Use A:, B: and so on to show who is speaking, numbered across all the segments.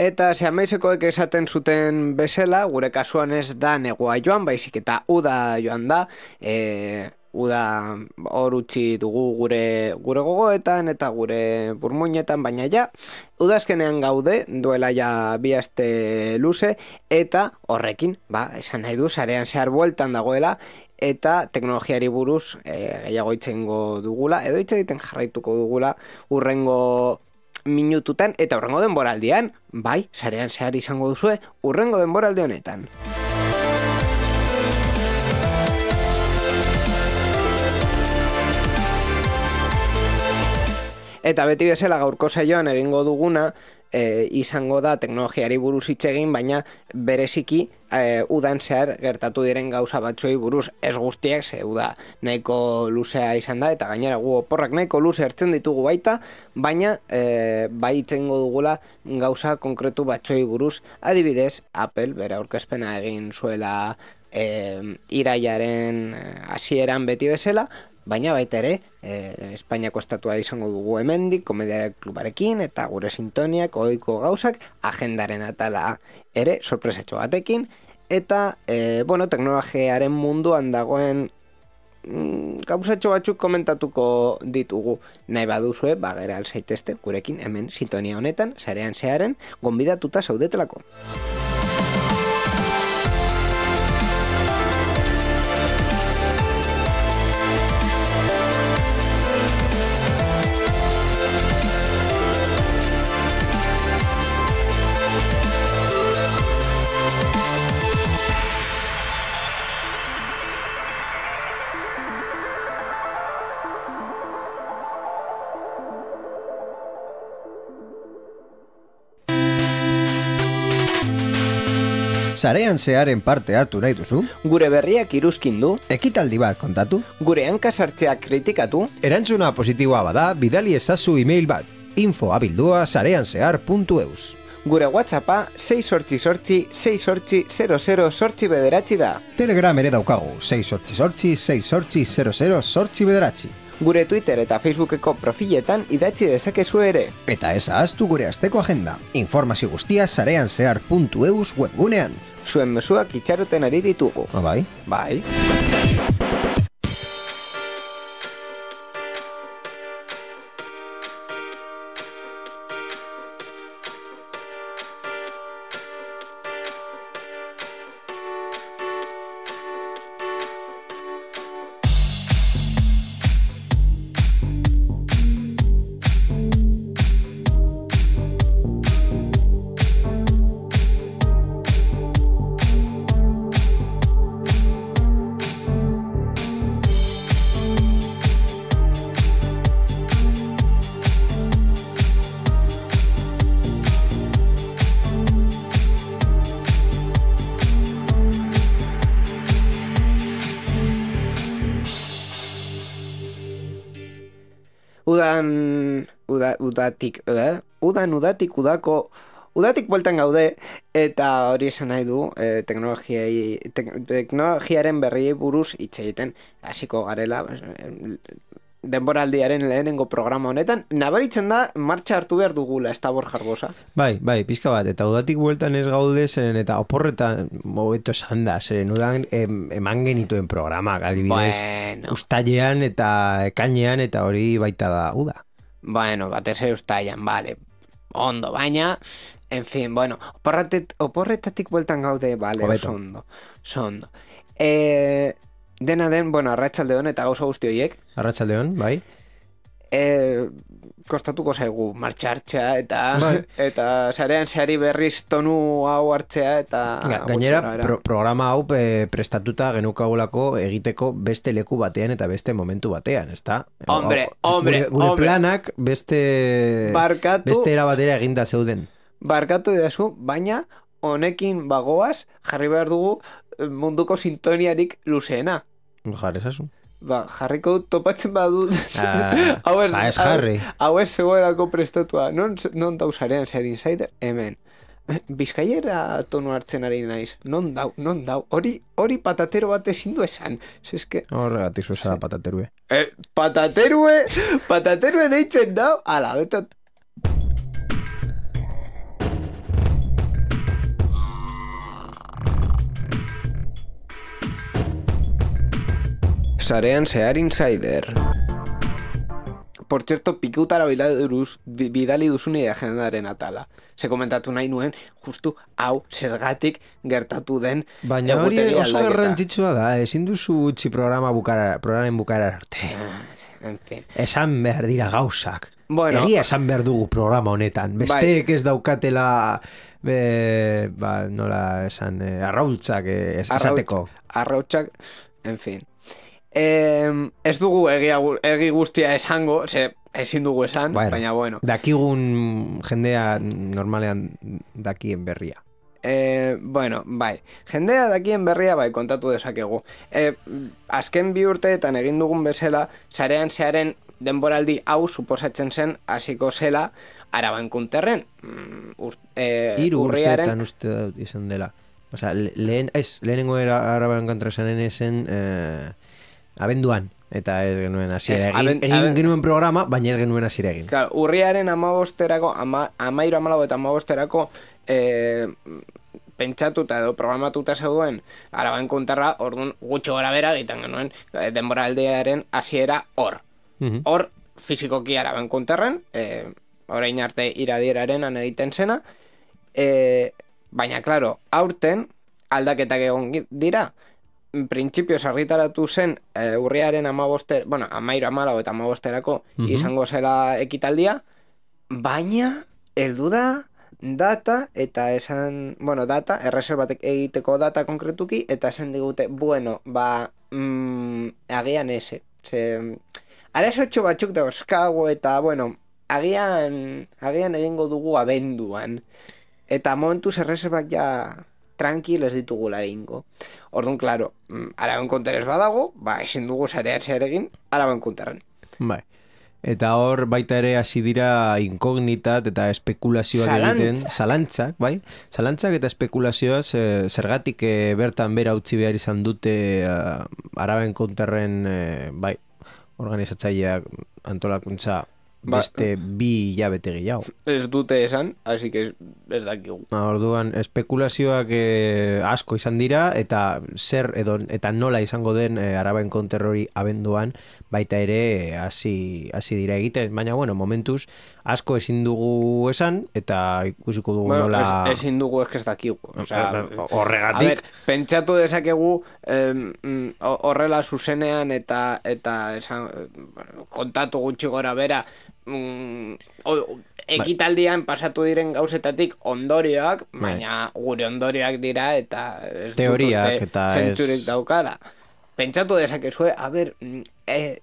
A: Eta zehamaizekoek esaten zuten bezala, gure kasuan ez da negua joan, baizik eta uda joan da, uda hor utzi dugu gure gogoetan eta gure burmuinetan, baina ja, udazkenean gaude, duela ja 2 aste luze, eta horrekin, esan nahi du, sarean zehar bueltan dagoela, eta teknologiari buruz gehiago itzengo dugula, edo hitz egiten jarraituko dugula urrengo minututan, eta urrengo denboraldian, bai, sarean zehar izango duzue, urrengo denboraldi honetan. Eta beti bezala gaurko saioan egingo duguna izango da teknologiari buruz hitz egin, baina bereziki udan zehar gertatu diren gauza batzuei buruz, ez guztiak, ze uda nahiko luzea izan da, eta gainera gu oporrak nahiko luze hartzen ditugu baita, baina bai hitz egingo dugula gauza konkretu batzuei buruz, adibidez, Apple bere aurkezpena egin zuela irailaren hasieran beti bezala, baina baita ere, Espainiako estatua izango dugu hemendik, Komediaren Klubarekin, eta gure sintoniak, ohiko gauzak, agendaren atala ere, sorpresatxo batekin, eta, teknologiaren munduan dagoen gauzatxo batzuk komentatuko ditugu nahi baduzue, gera alzaitezte, gurekin, hemen, sintonia honetan, sarean zeharen, gonbidatuta zaudetelako.
B: Sarean zearen parte hartu nahi duzu?
A: Gure berriak iruzkindu?
B: Ekitaldi bat kontatu?
A: Gure hankasartzeak kritikatu?
B: Erantzuna positiboa bada, bidali ezazu email bat, info@sareanzehar.eus.
A: Gure WhatsAppa 688-688-00-bederatzi da.
B: Telegram ere daukagu, 688-688-00-bederatzi.
A: Gure Twitter eta Facebookeko profiletan idatzi dezakezu ere.
B: Eta ez ahaztu gure asteko agenda. Informazio guztia sareanzehar.eus webgunean.
A: Zuen mezuak itxaroten ari ditugu.
B: Bai?
A: Bai. Udatik bueltan gaude, eta hori esan nahi du teknologiaren berriei buruz hitz egiten hasiko garela denboraldiaren lehenengo programa honetan. Nabaritzen da, martxa hartu behar dugula, ez da Borja Arbosa.
B: Bai, pizka bat, eta udatik bueltan ez gaude, zeren eta oporretan mobeto esan da, zeren udan eman genituen programak, adibidez, ustailean eta ekainean, eta hori baita da uda.
A: Bueno, batez ustailean, bale, ondo, baina, en fin, bueno, oporretatik bueltan gaude, bale, ondo. Dena den, bueno, arratsaldeon eta gauza guzti horiek.
B: Arratsaldeon, bai.
A: Kostatuko zaigu martxartxea eta sarean zehari berriz tonu hau hartzea eta...
B: Gainera, programa hau prestatuta genukagulako egiteko beste leku batean eta beste momentu batean, ezta?
A: Hombre.
B: Gure planak beste era batera eginda zeuden.
A: Barkatu edazu, baina honekin bagoaz jarri behar dugu munduko sintoniarik luzeena.
B: Jarrezazu.
A: Jarriko topatzen badut.
B: Ez jarri.
A: Hau ez zegoelako prestatua. Non dauzarean zer insider? Hemen. Bizkaiera tonu hartzen ari naiz. Non dau. Hori patatero bat ezin du esan.
B: Horregatik zuzara pataterue.
A: Pataterue deitzen dau. Ala, betat. Sarean zehar insider. Por cierto, pikutara bidali duzu nire agendaren atala. Se komentatu nahi nuen, justu hau zergatik gertatu den
B: baina hori
A: egutegi
B: oso
A: aldaketa.
B: garrantzitsua da, ezin duzu utzi programaren bukara arte.
A: En fin.
B: Esan behar dira gauzak.
A: Bueno,
B: Egia esan behar dugu programa honetan. Besteek ez daukatela nola esan arrautzak esateko.
A: Arrautsak, en fin. Ez dugu egi guztia esango, ezin dugu esan, baina bueno.
B: Dakigun jendea normalean dakien berria.
A: Bueno, bai. Jendea dakien berria bai kontatu dezakegu. Azken bi urteetan egin dugun bezala, sarean zearen denboraldi hau suposatzen zen hasiko zela Araban Kunterren.
B: Hiru urteetan uste da izan dela. Osea, lehenengo Araban Kunterren zen abenduan. Eta ez genuen hasiera egin genuen programa, baina ez genuen hasiera egin.
A: Claro, urriaren 15erako, 13 eta 15erako pentsatuta edo programatuta zegoen Araban Kunterra, orduan gutxo gora bera egiten genuen denboraldiaren hasiera hor. Hor, fizikoki Araban Kunterren, orain arte iradieraren egiten zena, baina, klaro, aurten aldaketak egon dira. Printzipioz argitaratu zen urriaren 13, bueno, 13 eta 15erako izango zela ekitaldia, baina heldu da data eta esan, bueno, data, erreserbatek egiteko data konkretuki, eta esan digute, bueno, agian ese. Arazotxo batzuk dauzkago eta, bueno, agian egingo dugu abenduan. Eta momentuz erreserbak ja tranquil ez ditugula egingo. Orduan, klaro, Araban Kunterrez badago, ezin dugu sarean zehar egin Araban Kunterren.
B: Bai. Eta hor baita ere hasi dira inkognitat eta espekulazioak egiten. Zalantzak, bai? Zalantzak eta espekulazioaz zergatik bertan bera utzi behar izan dute Araban Kunterren bai, organizatzaileak antolakuntza beste bi hilabete gehiago.
A: Ez dute esan, así que ez dakigu.
B: Orduan, espekulazioak asko izan dira, eta zer eta nola izango den Araban Kunter hori abenduan, baita ere hasi dira egiten, baina bueno, momentuz asko ezin dugu esan, eta ikusiko dugu nola...
A: Ezin dugu ez dakigu.
B: Horregatik...
A: A ver, pentsatu dezakegu horrela zuzenean eta kontatu gutxi gora bera, ekitaldian pasatu diren gauzetatik ondorioak, baina gure ondorioak dira eta ez
B: teoriak eta
A: zentzurik daukada. Pentsatu dezakezue, a ber,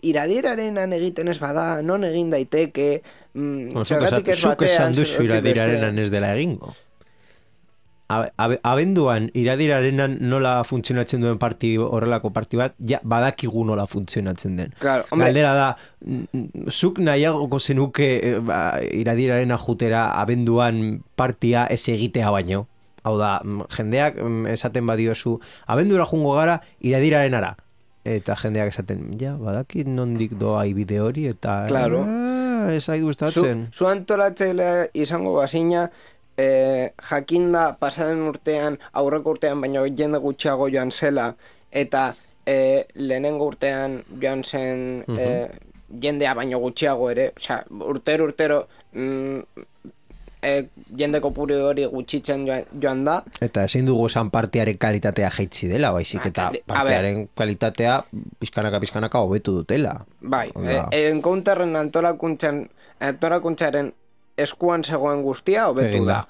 A: iradirarenan egiten ez bada, non egin daiteke, zergatik ez batean...
B: Zuk esan duzu iradirarenan ez dela egingo. Abenduan iradirarenan nola funtzionatzen duen horrelako parti bat, ja badakigu nola funtzionatzen den.
A: Claro,
B: galdera da, zuk nahiagoko zenuke iradirarena jutera abenduan partia ez egitea baino. Hau da, jendeak esaten badiozu, abendura jungo gara iradirarenara. Eta jendeak esaten, ja, badakit nondik doa ibide hori, eta
A: claro.
B: Ez ari gustatzen.
A: Zu antolatzailea izango bazina, jakinda pasaden urtean, aurreko urtean, baina jende gutxiago joan zela, eta lehenengo urtean joan zen jendea baino gutxiago ere, osea, urtero jende kopuru hori gutxitzen joan da.
B: Eta ezin dugu esan partiaren kalitatea jaitsi dela, baizik eta partiaren kalitatea pizkanaka hobetu dutela.
A: Bai, encounterren antolakuntzaren eskuan zegoen guztia hobetu da.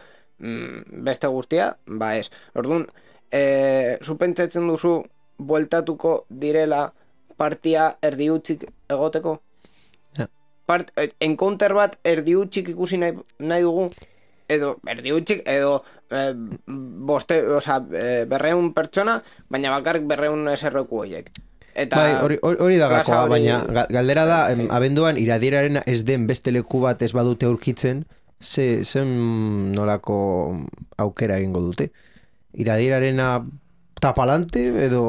A: Beste guztia, ez. Orduan, zu pentsatzen duzu bueltatuko direla partia erdi hutsik egoteko? Encounter bat erdi hutsik ikusi nahi dugu? Edo erdi hutsik, edo 200 pertsona, baina bakarrik 200 eserreku horiek.
B: Bai, hori da gakoa, baina galdera da, abenduan iradiraren ez den beste leku bat ez badute aurkitzen, zen nolako aukera egingo dute. Iradirarena tapalante edo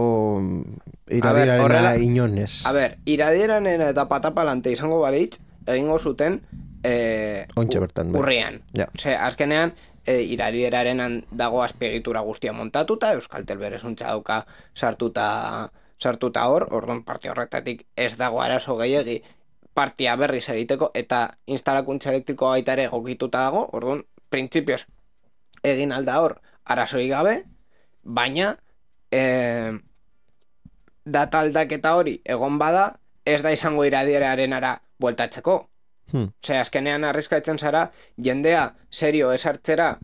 B: iradirarena inonez.
A: A ber, iradirarena eta patapalante izango balitz, egingo zuten urrian. Azkenean, iradirarenen dago azpiegitura guztia montatuta, Euskaltel berezuntza dauka sartuta sartuta hor, orduan partia horretatik ez dago arazo gehiegi partia berriz egiteko, eta instalakuntza elektrikoa baita ere egokituta dago, orduan, printzipioz egin alda hor arazoi gabe, baina data aldaketa hori egon bada, ez da izango iradierearenara bueltatzeko. Azkenean arriskatzen zara, jendea serio esartzera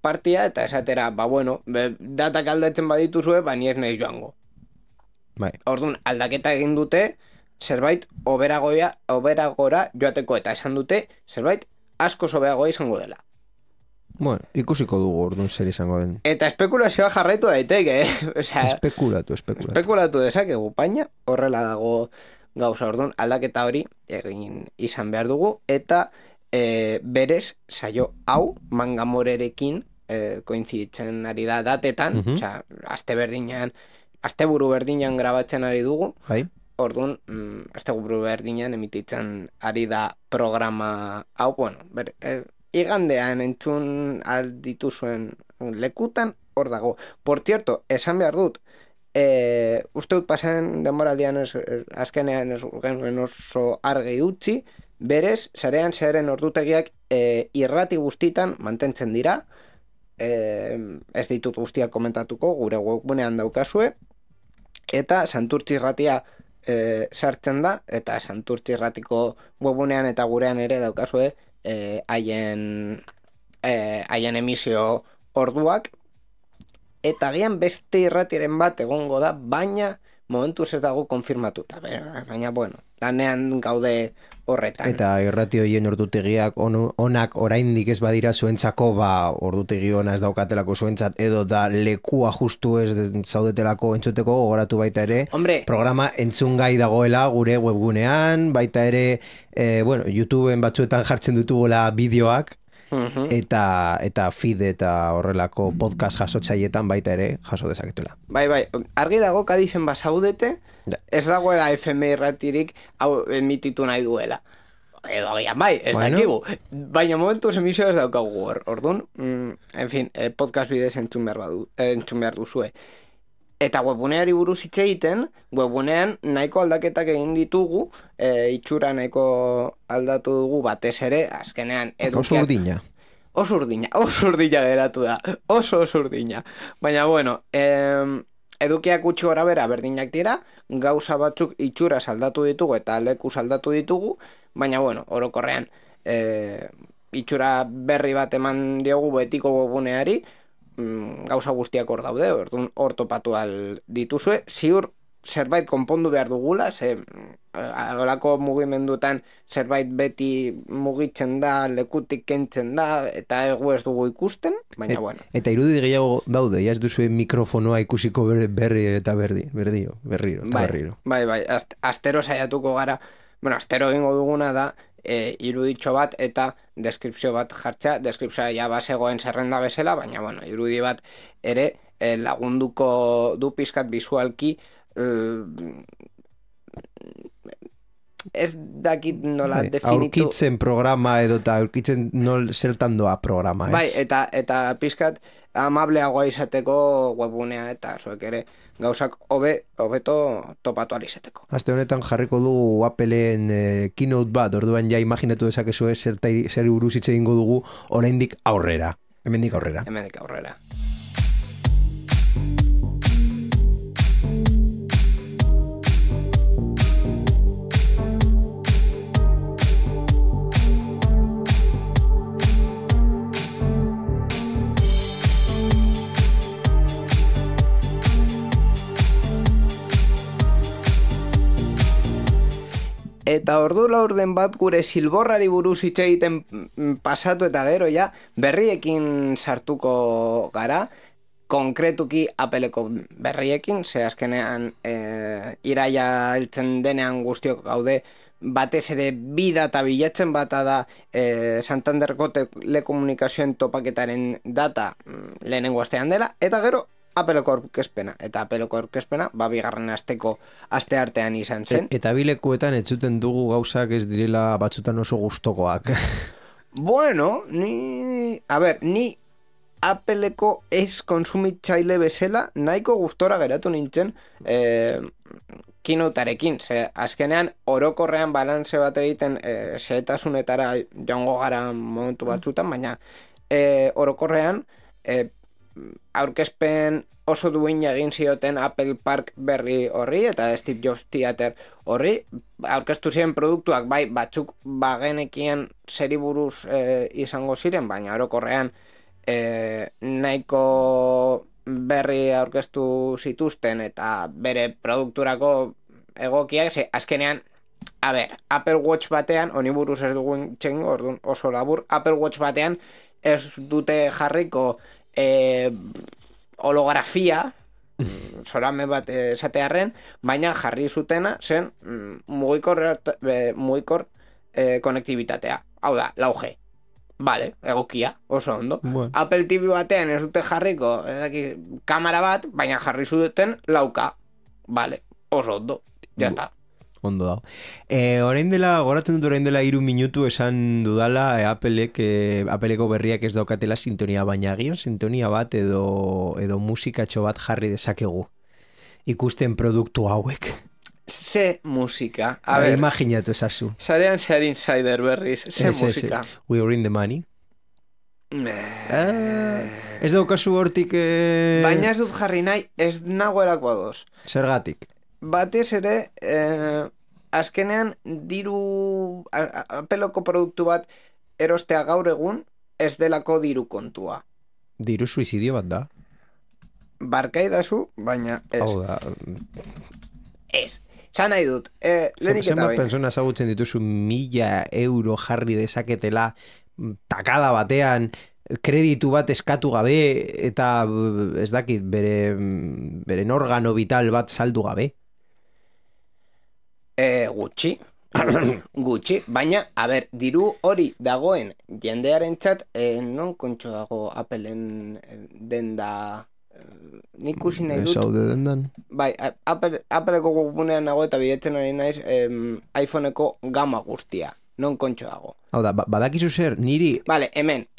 A: partia, eta esatera, datak aldatzen badituzue, ni ez nahi joango. Orduan, aldaketa egin dute, zerbait oberagora joateko, eta esan dute, zerbait asko sobeagoa izango dela.
B: Bueno, ikusiko dugu orduan zer izango den.
A: Eta espekulazioa jarraitu daiteke, Espekulatu dezakegu, baina horrela dago gauza, orduan aldaketa hori egin izan behar dugu, eta berez saio hau Mangamorerekin koinziditzen ari da datetan, asteburu berdinean grabatzen ari dugu, orduan asteburu berdinean emititzen ari da programa hau, igandean entzun aldituzuen lekutan hor dago. Por cierto, esan behar dut, uste dut pasen denboraldian azkenean ez genuen oso argi utzi, berez, sarean zeharen ordutegiak irrati guztitan mantentzen dira, ez ditut guztiak komentatuko, gure webgunean daukazue, eta Santurtzi irratia sartzen da, eta Santurtzi irratiko webgunean eta gurean ere daukazue haien emisio orduak, eta gian beste irratiren bat egongo da, baina momentuz ez dago konfirmatuta, baina lanean gaude horretan.
B: Eta irrati horien ordutegiak onak oraindik ez badira zuentzako, ordutegi ona ez daukatelako zuentzat, edo da lekua justu ez zaudetelako entzuteko, gogoratu baita ere, programa entzungai dagoela gure webgunean, baita ere, YouTubeen batzuetan jartzen dutugula bideoak, eta feed eta horrelako podcast jasotzaietan baita ere jaso dezaketela.
A: Bai, argi dago Kadizen bazaudete, ez dagoela FM irratirik hau emititu nahi duela. Edo agian ez dakigu. Baina momentuz emisio ez daukagu orduan, podcast bidez entzun behar duzue. Eta webguneari buruz hitz egiten, webgunean nahiko aldaketak egin ditugu, itxura nahiko aldatu dugu batez ere, azkenean
B: edukiak...
A: Oso urdina geratu da, oso urdina. Baina edukiak gutxi gora bera berdinak dira, gauza batzuk itxura saldatu ditugu eta leku saldatu ditugu, baina orokorrean itxura berri bat eman diogu betiko webguneari, gauza guztiak hor daude, hor topatu dituzue, ziur zerbait konpondu behar dugula, olako mugimendutan zerbait beti mugitzen da, lekutik kentzen da, eta egu ez dugu ikusten, baina
B: Eta irudi gehiago daude, ez duzue mikrofonoa ikusiko berriro.
A: Bai, astero saiatuko gara, astero egingo duguna da, iruditxo bat eta deskripzio bat jartzea, deskripzioa ja bazegoen zerrenda bezala, baina irudi bat ere lagunduko du pizkat bizualki, ez dakit nola definitu.
B: Aurkitzen programa edo eta aurkitzen zertan doa programa, ez?
A: Bai, eta pizkat amableagoa izateko webgunea eta zuek ere gauzak hobeto topatu alizateko.
B: Aste honetan jarriko dugu Appleen keynote bat, orduan ja imaginatu dezakezu zer buruz hitz egingo dugu oraindik aurrera. Hemendik aurrera.
A: Eta ordu laurden bat gure zilborrari buruz hitz egiten pasatu eta gero ja berriekin sartuko gara, konkretuki Appleko berriekin, ze azkenean iraia heltzen denean guztiok gaude, batez ere bi data bilatzen, bata da Santanderko telekomunikazioen topaketaren data lehenengo astean dela, eta gero Appleko aurkezpena, eta Appleko aurkezpena bigarren asteko asteartean izan zen.
B: Eta bilekuetan entzuten dugu gauzak ez direla batzutan oso gustokoak.
A: Ni Appleko ez konsumitzaile bezala nahiko gustora geratu nintzen keynotearekin, azkenean orokorrean balantze bat egiten zehetasunetara joango gara momentu batzutan, baina orokorrean aurkezpen oso duin egin zioten Apple Park berri horri eta Steve Jobs Theater horri, aurkeztu ziren produktuak bai batzuk bagenekien zeri buruz izango ziren, baina orokorrean nahiko berri aurkeztu zituzten eta bere produkturako egokiak, azkenean Apple Watch batean, honi buruz ez dugun txengo, orduan oso labur, Apple Watch batean ez dute jarriko holografia, zorame bat esatearren, baina jarri zutena zen mugikor konektibitatea. Hau da, 4G. Vale, egokia, oso ondo. Bueno. Apple TV batean ez dute jarriko kamera bat, baina jarri zuten 4K. Vale, oso ondo. Ya está.
B: Ondo dago. Goratzen dut orain dela 3 minutu esan dudala Appleko berriak ez daukatela sintonia, baina agian sintonia bat edo musikatxo bat jarri dezakegu ikusten produktu hauek.
A: Ze musika.
B: Imaginatu ezazu.
A: Zarean zehar insider berriz. Ze musika.
B: We are in the money. Ez daukazu hortik...
A: Baina ez dut jarri nahi, ez nagoelako adoz.
B: Zergatik?
A: Batez ere, azkenean diru Appleko produktu bat erostea gaur egun ez delako diru kontua.
B: Diru suizidio bat da.
A: Barkaidazu, baina ez.
B: Hau da.
A: Ez. Zan nahi dut.
B: Zenbat persona ezagutzen dituzu 1.000 euro jarri dezaketela takada batean kreditu bat eskatu gabe eta ez dakit beren organo vital bat saldu gabe?
A: Gutxi. Gutxi, baina, diru hori dagoen jendearen txat, non kontxo dago Appleen denda... Nik ikusi nahi dut.
B: Zaude dendan?
A: Bai, Appleko gugunean nago eta bidetzen hori naiz iPhoneko gama guztia. Non kontxo dago.
B: Hau da, badakizu zer, niri...
A: Vale, hemen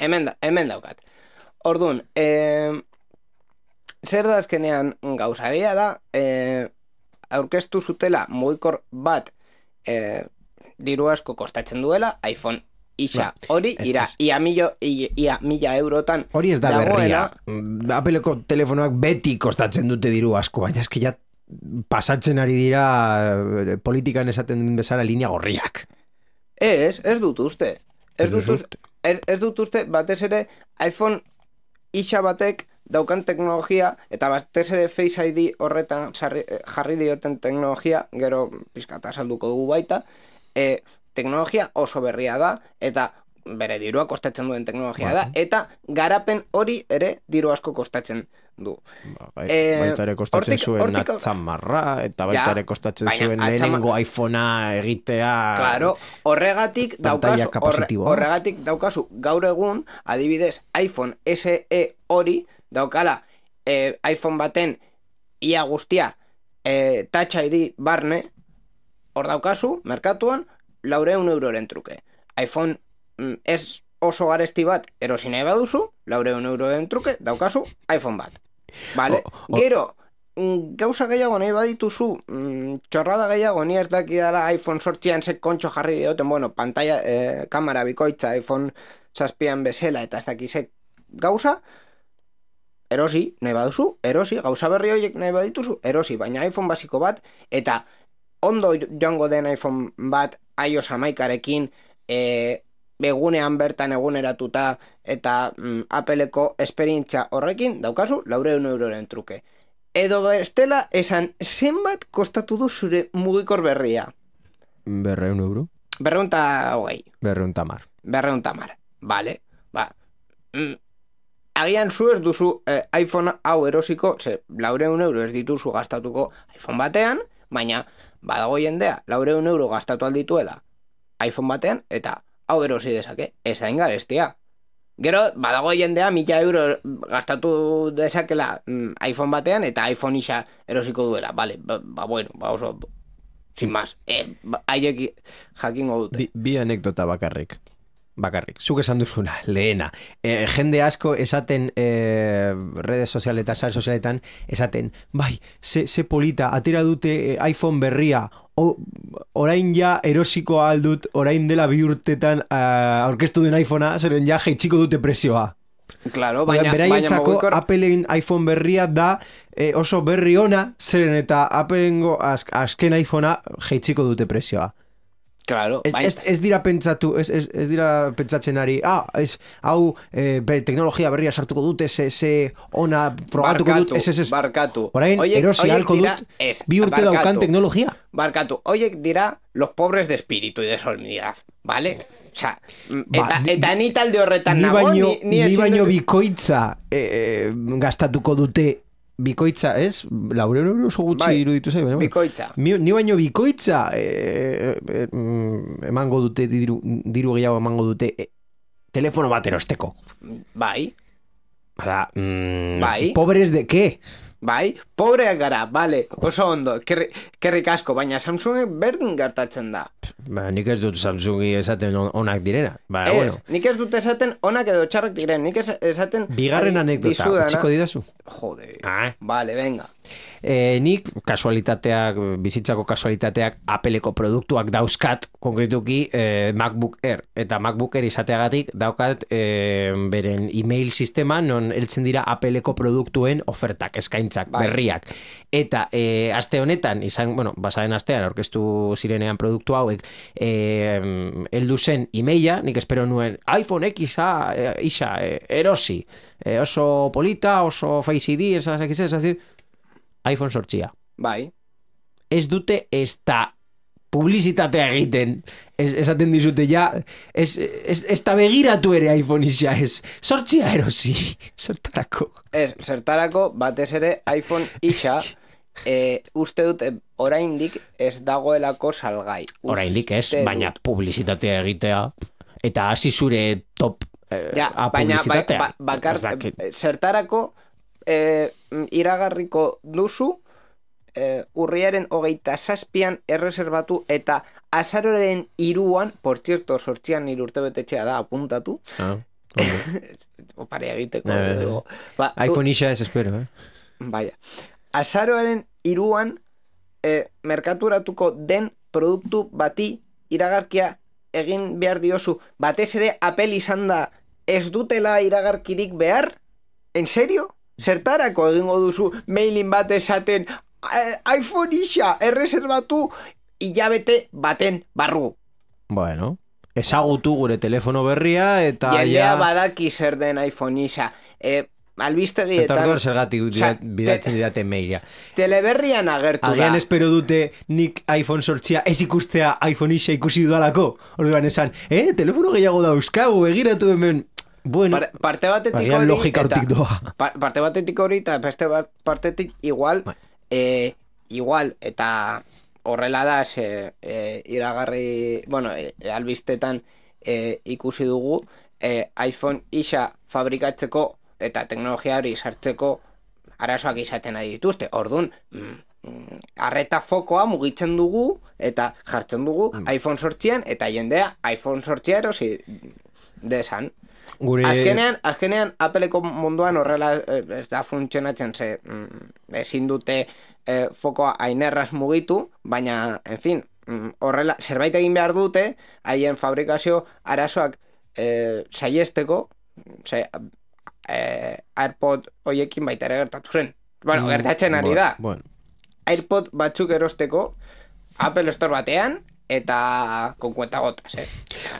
A: daukat. Orduan, zer da azkenean gauza egia da, aurkeztu zutela mugikor bat diru asko kostatzen duela, iPhone isa hori, ia 1.000 eurotan
B: hori ez da berria. Appleko telefonoak beti kostatzen dute diru asko, baina eski ja pasatzen ari dira politikan esaten bezala linea gorriak.
A: Ez dut uste. Ez dut uste, batez ere iPhone isa batek daukan teknologia, eta batez ere Face ID horretan jarri dioten teknologia, gero pizkata salduko dugu baita, teknologia oso berria da, eta bere dirua kostatzen duen teknologia da, eta garapen hori ere diru asko kostatzen du.
B: Baita ere kostatzen zuen atzamarra, eta baita ere kostatzen zuen lehenengo iPhonea egitea...
A: Claro, horregatik daukazu gaur egun, adibidez, iPhone SE hori daukala iPhone baten ia guztia Touch ID barne, hor daukazu, merkatuan, 400 euroren truke. iPhone ez oso garesti bat erosi nahi baduzu, 400 euroren truke, daukazu iPhone bat. Vale? Gero, gauza gehiago nahi badituzu, txorrada gehiago, ni ez dakidala iPhone sortzian ze kontxo jarri dioten, bueno, pantalla, kamera bikoitza, iPhone zazpian bezala, eta ez dakizek gauza, erosi nahi baduzu, erosi, gauza berri horiek nahi badituzu, erosi, baina iPhone basiko bat, eta ondo joango den iPhone bat iOS 11arekin egunean bertan eguneratuta eta Appleko esperientzia horrekin daukazu 400 euroren truke. Edo bestela esan zenbat kostatu du zure mugikor berria?
B: 200 euro?
A: 220. 210. Vale. Agian zu ez duzu iPhone hau erosiko, 400 euro ez dituzu gastatuko iPhone batean, baina badago jendea 400 euro gastatu aldituela iPhone batean, eta hau erosi dezake, ez da ingarestia. Gero, badago jendea 1.000 euro gastatu dezakela iPhone batean, eta iPhone isa erosiko duela. Vale, bueno, oso ondo. Sin más. Haiek jakingo dute.
B: Bi anekdota bakarrik. bakarrik. Zuk esan duzuna, lehena. Jende asko esaten redes sozialetan, sare sozialetan, esaten, bai, ze polita, atera dute iPhone berria, orain ja erosiko aldut, orain dela 2 urtetan aurkeztu den iPhonea, zeren ja jeitsiko dute prezioa.
A: Claro,
B: beraientzako Appleen iPhone berria da oso berri ona, zeren eta Appleengo azken iPhonea jeitsiko dute prezioa.
A: Claro,
B: ez dira pentsatu, ez dira pentsatzen ari, hau teknologia berria sartuko dute, ze ona frogatuko dut,
A: barkatu.
B: Orain, erosi halko dut, 2 urte daukan teknologia.
A: Barkatu, oiek dira los pobres de espíritu y de solemnidad, ¿vale? O sea, eta ni talde horretan nago,
B: ni baino bikoitza gastatuko dute. Bikoitza, ez? 400 euro oso gutxi iruditu zai.
A: Bikoitza.
B: Ni baino bikoitza emango dute, diru gehiago emango dute telefono bat erosteko.
A: Bai.
B: Bada, pobres de qué?
A: Bai, pobreak gara, vale, oso ondo, kerrik asko, baina Samsung berdin gertatzen da.
B: Nik ez dut Samsungi esaten onak direna.
A: Ez, nik ez dut esaten onak edo txarrak diren, nik esaten...
B: Bigarren anekdota, utxiko didazu?
A: Jode, vale, venga.
B: Nik kasualitateak, bizitzako kasualitateak Appleko produktuak dauzkat, konkretuki MacBook Air. Eta MacBook Air izateagatik daukat beren email sistema non heltzen dira Appleko produktuen ofertak, eskaintzak, berriak. Eta aste honetan, basaren astean aurkeztu zirenean produktu hauek, heldu zen emaila, nik espero nuen iPhone X isa, erosi, oso polita, oso Face ID, es decir, iPhone sortxia.
A: Bai.
B: Ez dute ez da publizitatea egiten. Esaten dizute ja, ez da begiratu ere iPhone isa, ez sortxia erosi, zertarako.
A: Zertarako, batez ere iPhone isa, uste dut oraindik ez dagoelako salgai.
B: Oraindik ez, baina publizitatea egitea, eta hasi zure top publizitatea.
A: Zertarako iragarriko duzu urriaren 27an erreserbatu eta azaroren 3an, por cierto, sortzian 3 urtebetetxea da, apuntatu. Opare egiteko.
B: iPhone isa ez espero,
A: Baina, azaroren 3an merkaturatuko den produktu bati iragarkia egin behar diozu. Batez ere Apple izan da ez dutela iragarkirik behar? En serio? Zertarako egingo duzu mailin bat esaten iPhone isa erreserbatu hilabete baten barru?
B: Bueno, ezagutu gure telefono berria eta
A: jendea badaki zer den iPhone isa. Albistegietan...
B: Eta orduan zergatik bidatzen didate maila.
A: Teleberrian agertu da.
B: Agian espero dute nik iPhone sortxia ez ikustea iPhone isa ikusi dudalako. Orduan esan, telefono gehiago dauzkagu, egiratu hemen... Bueno,
A: parte batetik hori eta beste partetik igual eta horrela da iragarri, albistetan ikusi dugu iPhone isa fabrikatzeko eta teknologia hori sartzeko arazoak izaten ari dituzte. Orduan, arreta fokoa mugitzen dugu eta jartzen dugu iPhone sortzian eta jendea iPhone sortzia erosi desan. Azkenean Appleko munduan horrela ez da funtzionatzen ezin dute fokoa ainerraz mugitu, baina, en fin, horrela zerbait egin behar dute haien fabrikazio arazoak saiesteko, AirPod hoiekin baita ere gertatu zen. Bueno, gertatzen ari da. AirPod batzuk erosteko Apple Store batean eta con cuentagotas,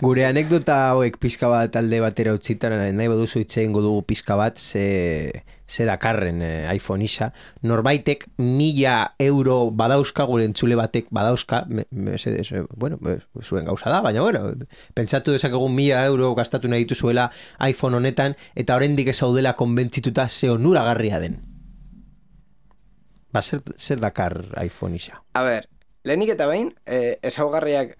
B: Gure anekdota hauek pizka bat alde batera utzitan, nahi baduzu itxein dugu pizka bat, ze dakarren iPhone isa. Norbaitek 1.000 euro badauzka, gure entzule batek badauzka, zuen gauza da, baina pentsatu dezakegun 1.000 euro gastatu nahi dituzuela iPhone honetan, eta oraindik ez zaudela konbentzituta ze onuragarria den. Zer dakar iPhone isa?
A: A ber, lehenik eta behin, ezaugarriak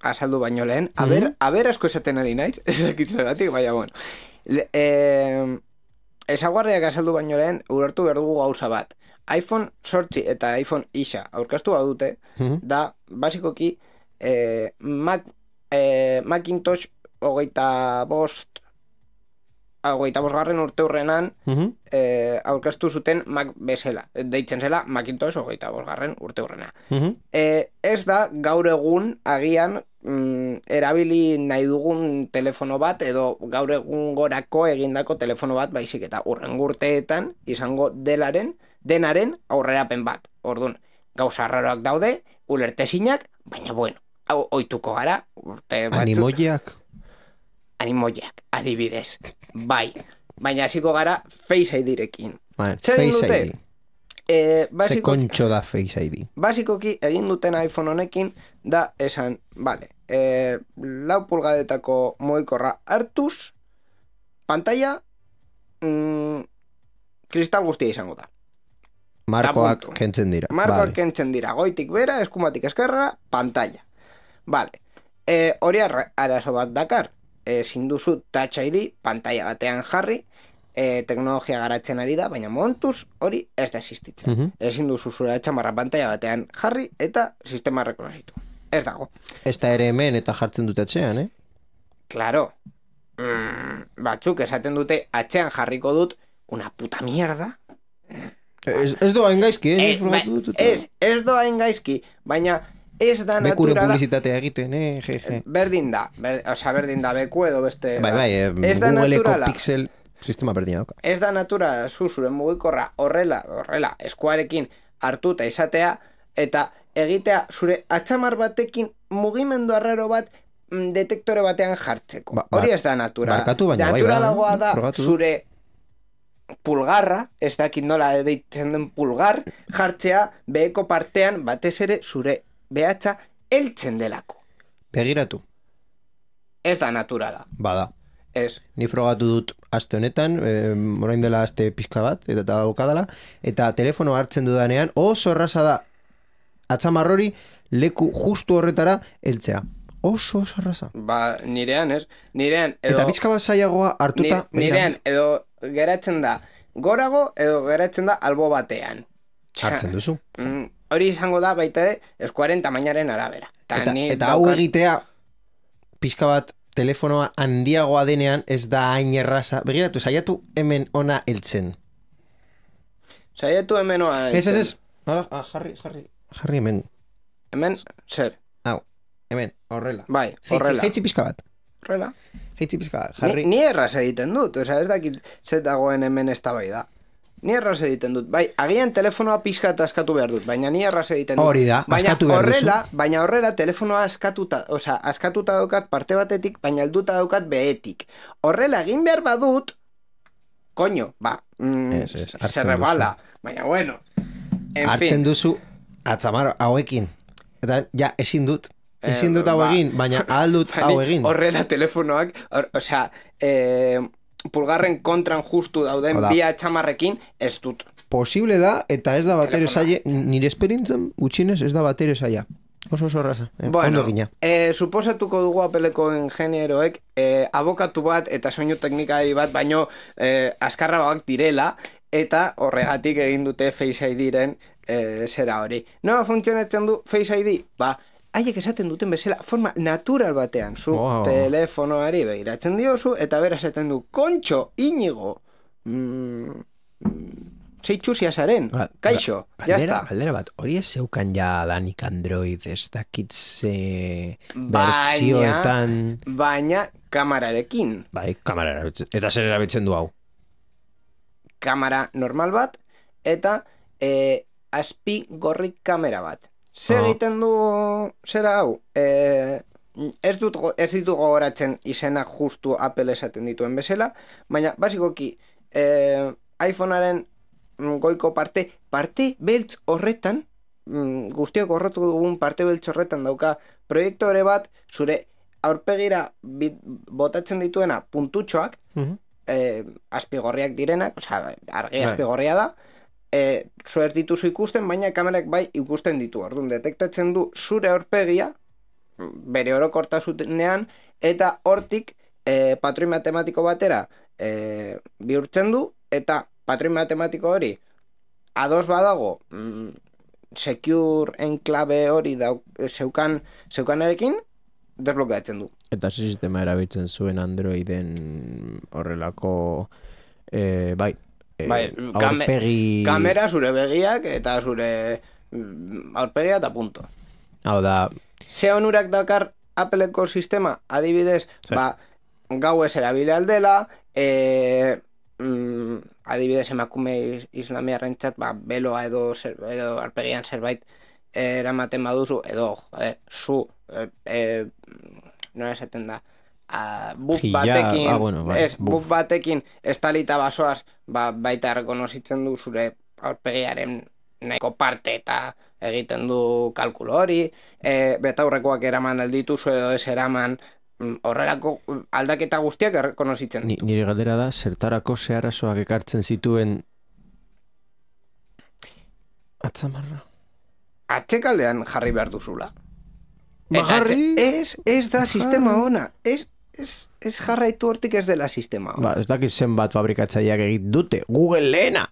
A: azaldu baino lehen, aber asko esaten ari naiz, ezakitzegatik, baina ezaugarriak azaldu baino lehen, urartu behar dugu gauza bat. iPhone sortzi eta iPhone isa aurkeztu badute, da, basikoki, Macintosh hogeita bosgarren urte hurrenan aurkeztu zuten Mac bezala, deitzen zela Macintosh hogeita bosgarren urte hurrena. Ez da gaur egun agian erabili nahi dugun telefono bat edo gaur egun gorako egindako telefono bat baizik eta hurrengo urteetan izango denaren aurrerapen bat. Orduan, gauza raroak daude, ulertezinak, baina bueno, hau ohituko gara urte batzuk. Animoiak, adibidez. Bai, baina hasiko gara Face ID-rekin.
B: Face ID. Ze kontxo da Face ID.
A: Basikoki egin duten iPhone honekin da esan, vale, 4 pulgadetako mugikorra hartuz, pantalla kristal guztia izango da.
B: Markoak kentzen dira.
A: Markoak kentzen dira, goitik bera, eskumatik eskerra, pantalla. Vale, hori arazo bat dakar. Ezin duzu Touch ID pantalla batean jarri, teknologia garatzen ari da, baina momentuz hori ez da existitzen. Ezin duzu zure atxamarra pantalla batean jarri eta sistema rekonozitu. Ez dago.
B: Ez da ere hemen eta jartzen dute atxean,
A: Claro. Batzuk esaten dute atxean jarriko dut una puta mierda.
B: Ez doa engaizki,
A: Ez doa engaizki, baina ez da naturala.
B: Bekuren publizitatea egiten,
A: Berdin da, beku edo beste.
B: Bai, Googleko Pixel sistema berdina dauka.
A: Ez da naturala zure mugikorra horrela eskuarekin hartuta izatea eta egitea zure atxamar batekin mugimendu arraro bat detektore batean jartzeko. Hori ez da natural. Naturalagoa da zure pulgarra, ez dakit nola deitzen den pulgar, jartzea beheko partean batez ere zure behatza heltzen delako.
B: Begiratu.
A: Ez da naturala.
B: Bada.
A: Ez.
B: Ni frogatu dut aste honetan, orain dela aste pixka bat, eta daukadala, eta telefono hartzen dudanean, oso erraza da atzamarrori leku justu horretara heltzea. Oso erraza.
A: Ba, nirean ez. Nirean edo...
B: Eta pixka bat zailagoa hartuta...
A: Nirean edo geratzen da gorago edo geratzen da albo batean.
B: Hartzen duzu.
A: Hori izango da baita ere eskuaren tamainaren arabera.
B: Eta hau egitea pixka bat telefonoa handiagoa denean ez da hain erraza. Begiratu, saiatu hemen ona heltzen.
A: Saiatu hemen ona heltzen.
B: Ez. Jarri hemen.
A: Hemen, zer?
B: Hau, hemen, horrela.
A: Bai, horrela.
B: Heitzi pixka bat.
A: Horrela.
B: Heitzi pixka bat, jarri.
A: Ni erraz egiten dut, ez dakit zetagoen hemen ez da bai da. Ni erraz egiten dut. Bai, agian telefonoa pixka eta askatu behar dut, baina ni erraz egiten dut.
B: Hori da, askatu behar duzu.
A: Baina horrela telefonoa askatuta daukat parte batetik, baina helduta daukat behetik. Horrela egin behar badut, koño, se rebala. Baina bueno,
B: hartzen duzu atzamar hauekin. Eta ja, ezin dut hau egin, baina ahal dut hau egin.
A: Horrela telefonoak, pulgarren kontran justu dauden bia txamarrekin ez dut.
B: Posible da, eta ez da batere zaila, nire esperintzen gutxinez ez da batere zaila. Oso raza.
A: Bueno, suposatuko dugu Appleko ingenieroek abokatu bat eta soinu teknikari bat, baino azkarragoak direla, eta horregatik egin dute Face ID-ren zera hori. Nola funtzionatzen du Face ID? Ba, haiek esaten duten bezala forma natural batean zu telefonoari begiratzen diozu eta bera esaten du kontxo, Inigo zeitxusia zaren, kaixo, jazta.
B: Galdera bat, hori ez zeukan ja danik Android ez dakitze bertsioetan
A: baina kamararekin.
B: Bai, kamara erabiltzen. Eta zer erabiltzen du hau?
A: Kamara normal bat eta azpi gorrik kamera bat. Zer egiten du zera hau? Ez ditu gogoratzen izenak justu Apple esaten dituen bezala, baina basikoki iPhonearen goiko parte beltz horretan, guztiok horretu dugun parte beltz horretan dauka proiektore bat, zure aurpegira botatzen dituena puntutxoak, azpigorriak direnak, argi azpigorria da, zuer dituzu ikusten, baina kamerak bai ikusten ditu. Orduan, detektatzen du zure aurpegia, bere orokortasunean, eta hortik patroi matematiko batera bihurtzen du, eta patroi matematiko hori ados badago secure enclave hori zeukanarekin, desblokeatzen du.
B: Eta sistema erabiltzen zuen Androiden horrelako bai, aurpegi...
A: Kamera, zure begiak eta zure aurpegia eta punto.
B: Hau da...
A: Ze onurak dakar Appleko sistema, adibidez, gau ez erabile aldela, adibidez emakume islamiarrentzat, beloa edo aurpegian zerbait eramaten baduzu, edo nola esaten da, buff batekin estalita basoaz, baita rekonozitzen du zure aurpegiaren nahiko parte eta egiten du kalkulo hori, betaurrekoak eraman aldituzu edo ez eraman, horrelako aldaketa guztiak errekonozitzen ditu.
B: Nire galdera da, zertarako zeharasoak ekartzen zituen atzamarra?
A: Atxekaldean jarri behar duzula.
B: Jarri?
A: Ez da sistema ona. Ez jarraitu hortik ez dela sistema ona.
B: Ez dakit zenbat fabrikatzaileak egit dute. Google lehena!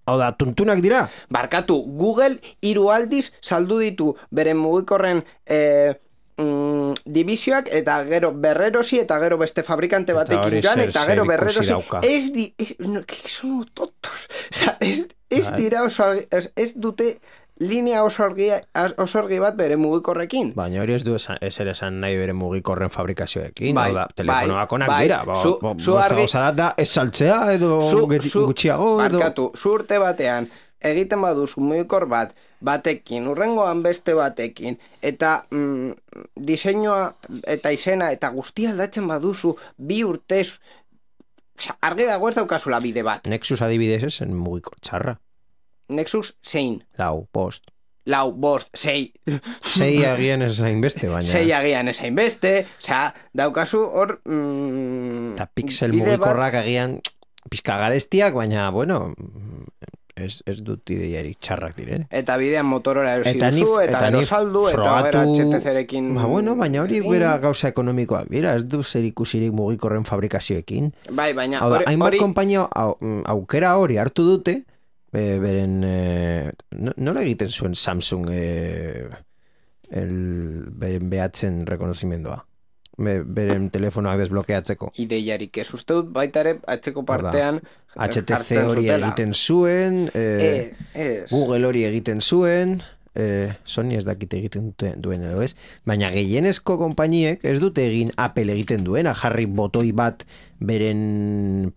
B: Hau da, tuntunak dira?
A: Barkatu, Google 3 aldiz saldu ditu beren mugikorren divisioak eta gero berrerosi eta gero beste fabrikante batekin joan eta gero berrerosi. Son tontos. Ez dira oso, ez dute linea oso argi bat bere mugikorrekin.
B: Baina hori ez du ezer esan nahi bere mugikorren fabrikazioekin. Hau da, telefonoak onak dira. Gozadat da, ez saltzea edo gutxiago.
A: Barkatu, zu urte batean egiten baduzu mugikor batekin, urrengoan beste batekin, eta diseinua eta izena eta guztia aldatzen baduzu bi urtez, argi dago ez daukazula bide bat.
B: Nexus adibidez esen mugikor txarra.
A: Nexus zein.
B: Lau, bost,
A: 6.
B: 6 agian ez hainbeste, baina.
A: 6 agian ez hainbeste, osea, daukazu hor...
B: Eta pixel mugikorrak agian pixka garestiak, baina, bueno, ez dut ideiarik txarrak dire.
A: Eta bidean Motorola erosi duzu, eta gero saldu, eta gero HTC-rekin...
B: Bueno, baina hori bera gauza ekonomikoak dira, ez du zer ikusirik mugikorren fabrikazioekin.
A: Bai, baina...
B: Hainbat konpainia aukera hori hartu dute, beren nola egiten zuen Samsung beren behatzen rekonozimendua beren telefonoak desblokeatzeko
A: ideiarik ez uste dut baita ere atzeko partean
B: HTC hori egiten zuen Google hori egiten zuen Sony ez dakite egiten duen edo ez, baina gehienezko konpainiek ez dute egin Apple egiten duena, jarri botoi bat beren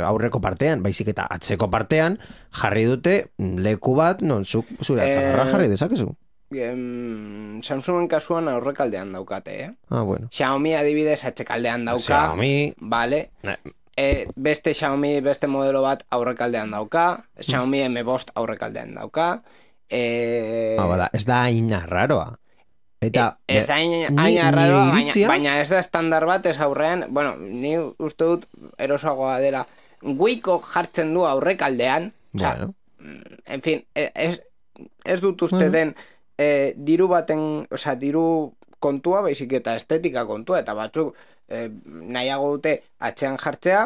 B: aurreko partean, baizik eta atzeko partean jarri dute leku bat non zure atzamarra jarri dezakezu.
A: Samsungen kasuan aurrekaldean daukate,
B: bueno.
A: Xiaomi adibidez atzekaldean dauka.
B: Xiaomi,
A: vale. Beste Xiaomi, beste modelo bat aurrekaldean dauka. Xiaomi M5 aurrekaldean dauka.
B: Ez da hain arraroa.
A: Ez da hain arraroa, baina ez da estandar bat ez aurrean. Bueno, ni uste dut erosoagoa dela. Guiko jartzen du aurrekaldean.
B: Bueno.
A: En fin, ez dut uste den diru baten, osea, diru kontua, baizik eta estetika kontua, eta batzuk nahiago dute atxean jartzea,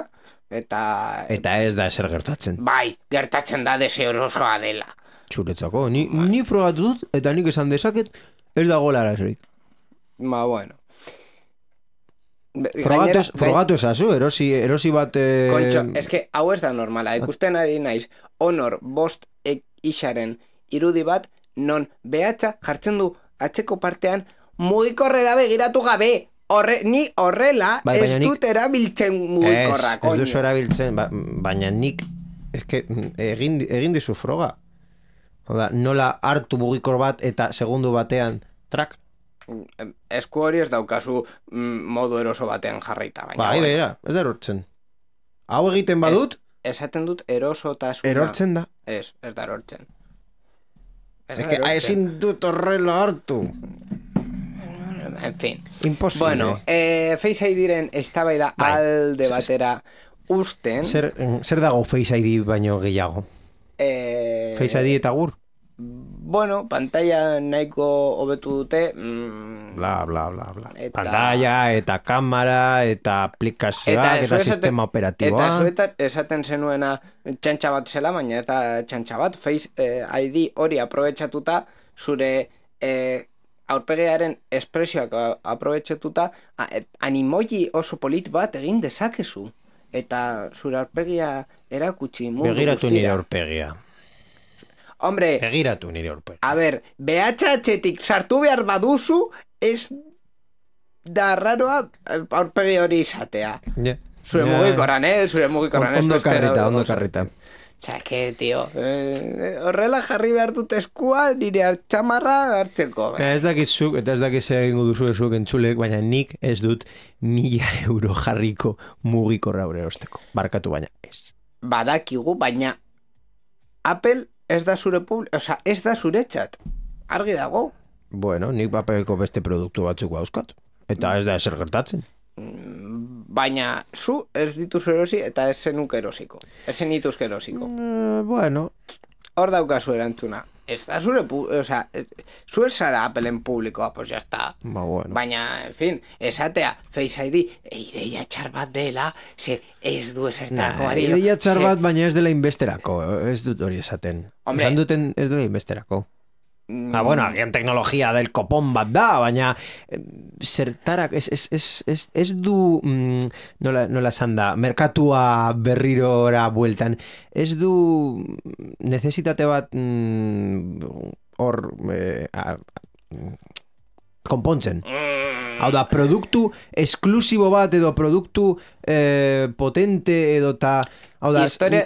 A: eta
B: ez da eser gertatzen.
A: Bai, gertatzen da deseorosoa dela.
B: Zuretzako, ni frogatu dut, eta nik esan dezaket, ez dago larazorik.
A: Bueno.
B: Frogatu esazu, erosi bat...
A: Kontxo, eske hau ez da normala, ikusten ari naiz, Honor 5 isaren irudi bat, non behatza jartzen du atzeko partean mugikorrera begiratu gabe. Ni horrela ez dut erabiltzen mugikorra.
B: Ez duzu erabiltzen, baina nik egin dizu froga. Nola hartu mugikor bat eta segundu batean trak?
A: Esku hori ez daukazu modu eroso batean jarraita.
B: Bai, beira, ez da erortzen. Hau egiten badut?
A: Esaten dut erosotasuna.
B: Erortzen da?
A: Ez da erortzen.
B: Ezin dut horrela hartu.
A: En fin.
B: Imposible.
A: Bueno, Face ID-ren eztabaida alde batera usten.
B: Zer dago Face ID baino gehiago? Face ID eta gur?
A: Bueno, pantalla nahiko hobetu dute.
B: Bla, bla, bla, bla. Pantalla, eta kamera, eta aplikazioak, eta sistema operatiboa.
A: Eta esaten zenuena txantxa bat zela, baina eta txantxa bat. Face ID hori aprobetxatuta zure aurpegiaren espresioak aprobetxetuta animoji oso polit bat egin dezakezu. Eta zure aurpegia erakutsi mundu guztira.
B: Begiratu nire aurpegia.
A: Hombre,
B: begiratu nire aurpegia.
A: A ber, BHH-tik sartu behar baduzu, ez da raroa aurpegi hori izatea. Zure mugikorran, Zure mugikorran.
B: Ondo karrita.
A: Osea, tio, horrela jarri behar dut eskua nire altxamarra hartzeko.
B: Ez dakizuk, eta ez dakiz egingo duzu ezuk entzulek, baina nik ez dut 1.000 euro jarriko mugikorra hori erosteko. Barkatu baina ez.
A: Badakigu, baina Apple ez da zure osea, ez da zuretzat. Argi dago.
B: Bueno, nik Appleko beste produktu batzuk dauzkat. Eta ez da ezer gertatzen.
A: Baina zu ez dituzu erosi eta ez zenuk erosiko. Ez zenituzke erosiko.
B: Bueno.
A: Hor daukazu erantzuna. Ez da zure, osea, zu ez zara Appleen publikoa, pues ya está.
B: Bueno.
A: Baina, en fin, esatea, Face ID, ideia txar bat dela, ze ez du esertarako ario.
B: Ideia txar bat, baina ez dela inbesterako, ez dut hori esaten.
A: Hombre.
B: Esan duten ez dela inbesterako. Bueno, agian teknologia del kopon bat da, baina zertarak, ez du, nola esan da, merkatua berrirora bueltan, ez du necesitate bat hor konpontzen. Hau da, produktu esklusibo bat edo produktu potente edo ta...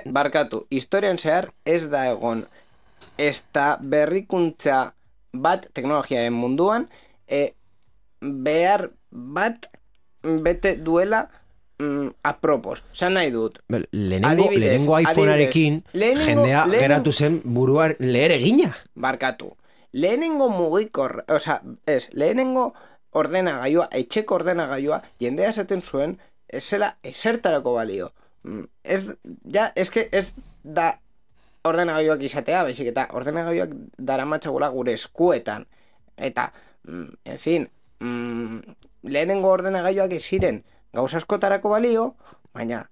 A: Barkatu, historian zehar ez da egon ez da berrikuntza bat teknologiaren munduan behar bat bete duela apropos. Zan nahi dut.
B: Lehenengo iPhonearekin jendea geratu zen buruan leher egina.
A: Barkatu. Lehenengo mugikor, lehenengo ordenagailua, etxeko ordenagailua, jendea esaten zuen, ez zela esertarako balio. Ez da ordenagailuak izatea, baizik eta ordenagailuak daramatzagula gure eskuetan. Eta, en fin, lehenengo ordenagailuak ez ziren gauza askotarako balio, baina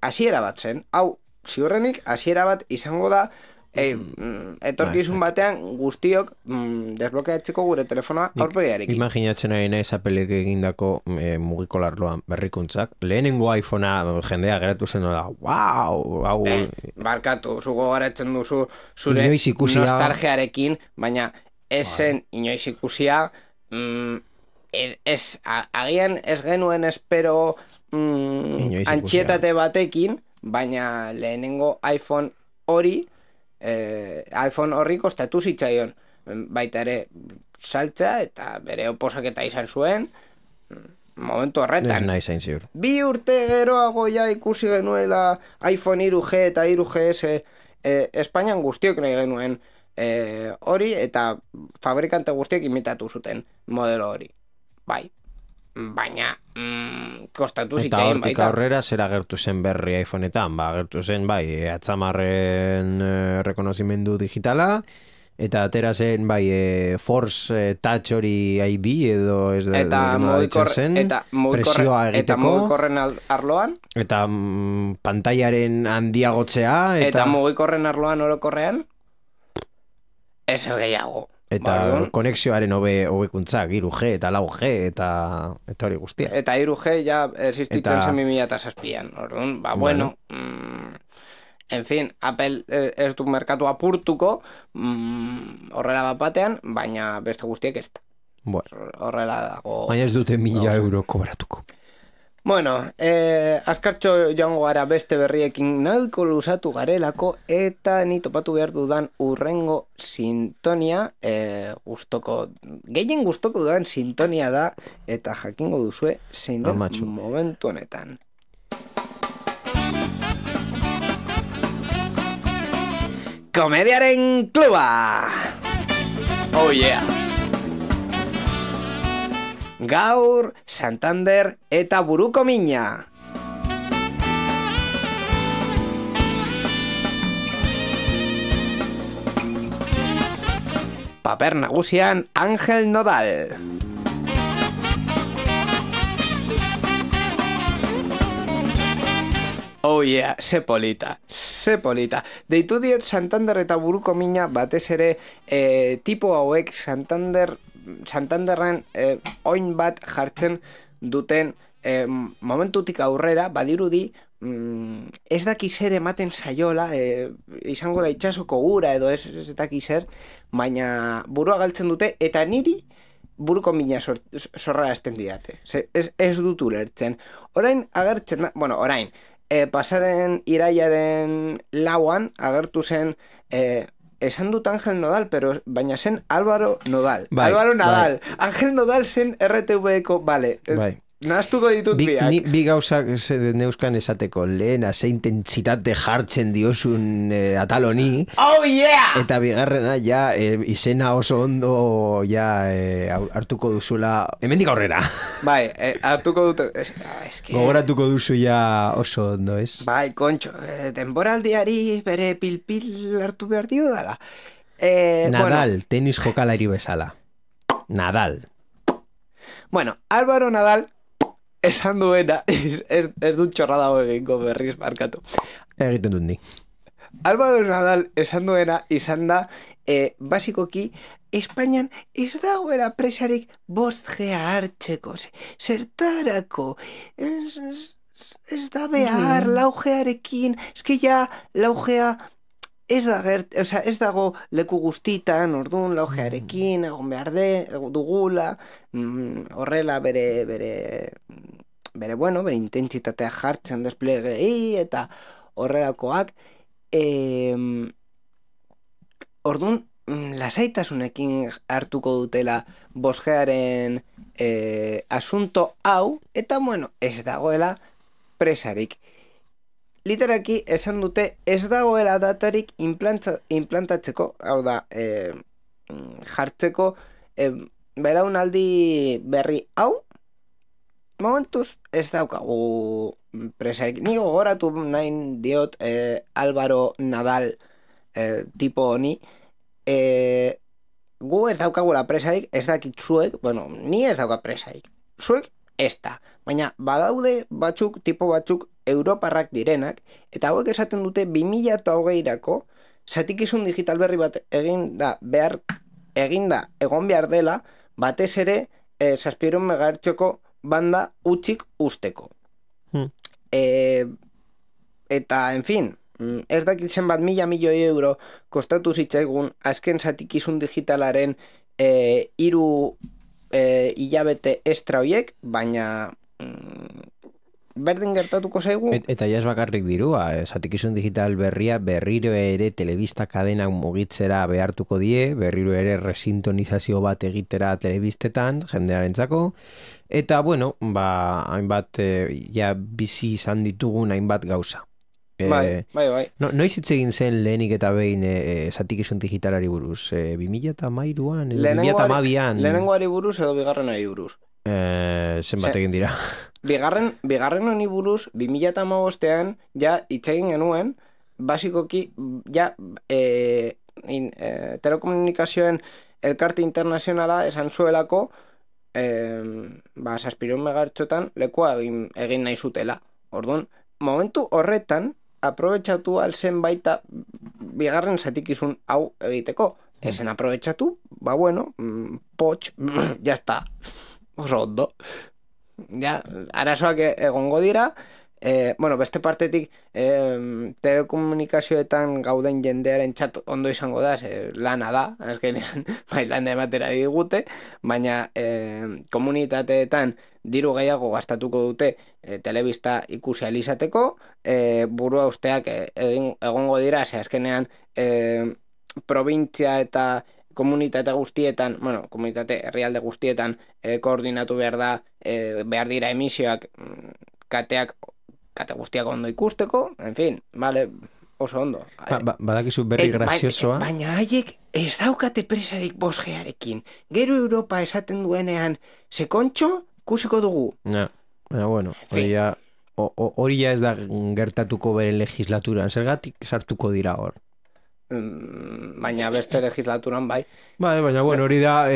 A: hasiera bat zen. Hau, ziurrenik, hasiera bat izango da etorkizun batean guztiok desblokeatzeko gure telefonoa aurpegiarekin.
B: Imaginatzen ari naiz Applek egindako mugikolarloan berrikuntzak. Lehenengo iPhonea jendea geratu zen da, wow!
A: Barkatu, zugo garatzen duzu zure nostalgiarekin, baina esen inoiz ikusia, agian ez genuen espero antxietate batekin, baina lehenengo iPhone hori iPhone horri kostatu zitzaion baita ere saltza eta bere oposaketa izan zuen momentu horretan.
B: Ez nahi zain ziur.
A: 2 urte geroago ja ikusi genuela iPhone 3G eta 3GS Espainian guztiok nahi genuen hori eta fabrikante guztiok imitatu zuten modelo hori. Bai. Baina kostatu zitzaion baita.
B: Eta hortik aurrera zer agertu zen berri iPhoneetan, agertu zen atzamarren rekonozimendu digitala, eta atera zen Force Touch hori ID edo ez da zen, presioa egiteko.
A: Eta mugikorren arloan.
B: Eta pantailaren handiagotzea.
A: Eta mugikorren arloan orokorrean, ez gehiago.
B: Eta konexioaren hobekuntzak, 3G eta 4G eta hori guztia.
A: Eta 3G ja existitzen zen 2007an. Orduan, bueno. En fin, Apple ez du merkatu apurtuko horrela bat batean, baina beste guztiek ez da. Horrela dago.
B: Baina ez dute 1.000 euro kobratuko.
A: Bueno, azkartxo joango gara beste berriekin nahiko luzatu garelako eta ni topatu behar dudan urrengo sintonia, gehien gustoko dudan sintonia da eta jakingo duzue zein den momentu honetan. Komediaren kluba! Oh yeah! Gaur, Santander eta buruko mina. Paper nagusian Ángel Nodal. Oh yeah, ze polita. Deitu diet Santander eta buruko mina batez ere tipo hauek Santander Santanderren oin bat jartzen duten momentutik aurrera, badirudi, ez daki zer ematen saiola, izango da itxasoko gura edo ez daki zer, baina burua galtzen dute, eta niri buruko mina zorra esten didate. Ez dut ulertzen. Orain agertzen da, bueno, orain, pasaren iraiaren lauan agertu zen, esan dut Ángel Nodal, baina zen Álvaro Nodal.
B: Bai,
A: Álvaro Nadal.
B: Bai.
A: Ángel Nodal zen RTV-ko, bale.
B: Bai.
A: Nahaztuko ditut biak.
B: Bi gauzak neuzkan esateko, lehena ze intentsitate jartzen diosun atal honi.
A: Oh yeah!
B: Eta bigarrena ja izena oso ondo ja hartuko duzula hemendik aurrera.
A: Bai, hartuko dut...
B: Gogoratuko duzu ja oso ondo, ez?
A: Bai, kontxo, denboraldiari bere pil hartu behar dio dala.
B: Nadal, tenis jokalari bezala. Nadal.
A: Bueno, Álvaro Nadal esan duena, ez dut txorrada egingo berriz markatu.
B: Egiten dut ni.
A: Álvaro Nadal esan duena izan da, basikoki, Espainian ez dagoela presarik 5G hartzeko, zertarako, ez da behar 4Garekin, eski ja 4Ga ez dago leku guztitan, orduan 4Garekin, egon behar dugula, horrela bere intentsitatea jartzen desplegei eta horrelakoak. Orduan, lasaitasunekin hartuko dutela 5Garen asunto hau, eta bueno, ez dagoela presarik. Literalki esan dute ez dagoela datarik implantatzeko, hau da, jartzeko belaunaldi berri hau, momentuz ez daukagu presarik. Ni gogoratu nahi diot Álvaro Nadal tipo honi, gu ez daukagula presarik, ez dakit zuek, bueno, ni ez dauka presarik, zuek ez da, baina badaude batzuk, tipo batzuk europarrak direnak, eta hauek esaten dute 2020-rako zatikizun digital berri bat eginda egon behar dela, batez ere 700 megahertzoko banda utzik usteko. Eta, en fin, ez dakit zenbat 1.000 milioi euro kostatu zitzaigun azken zatikizun digitalaren 3 hilabete extra hoiek, baina berdin gertatuko zaigu.
B: Eta ja ez bakarrik dirua, zatikizun digital berria berriro ere telebista kadenak mugitzera behartuko die, berriro ere resintonizazio bat egitera telebistetan, jendearentzako, eta bueno, hainbat ja bizi izan ditugun hainbat gauza.
A: Bai.
B: Noiz hitz egin zen lehenik eta behin zatikizun digitalari buruz? 2013an, 2012an?
A: Lehenengoari buruz edo bigarrenari buruz?
B: Zenbat egin dira?
A: Bigarren honi buruz, 2015an ja hitz egin genuen, basikoki ja telekomunikazioen elkarte internazionala esan zuelako 700 megahertzotan lekua egin nahi zutela. Orduan, momentu horretan aprobetxatu alzen baita bigarren zatikizun hau egiteko. Esen aprobetxatu, bueno, potx, jazta, oso ondo. Ja, arazoak egongo dira, beste partetik telekomunikazioetan gauden jendearen txat ondo izango da, lana da, azkenean, lan ematera digute, baina komunitateetan diru gehiago gastatuko dute telebista ikusi alizateko, burua usteak egongo dira, azkenean provintzia eta komunitate guztietan, komunitate herrialde guztietan koordinatu behar da, behar dira emisioak kate guztiak ondo ikusteko, en fin, vale, oso ondo.
B: Badakizu berri graziosoa.
A: Baina haiek ez daukate presarik 5Garekin. Gero Europa esaten duenean, sekontxo, kusiko dugu.
B: Bueno, hori ja ez da gertatuko bere legislaturan, zergatik sartuko dira hor.
A: Baina beste legislaturan bai.
B: Baina hori da,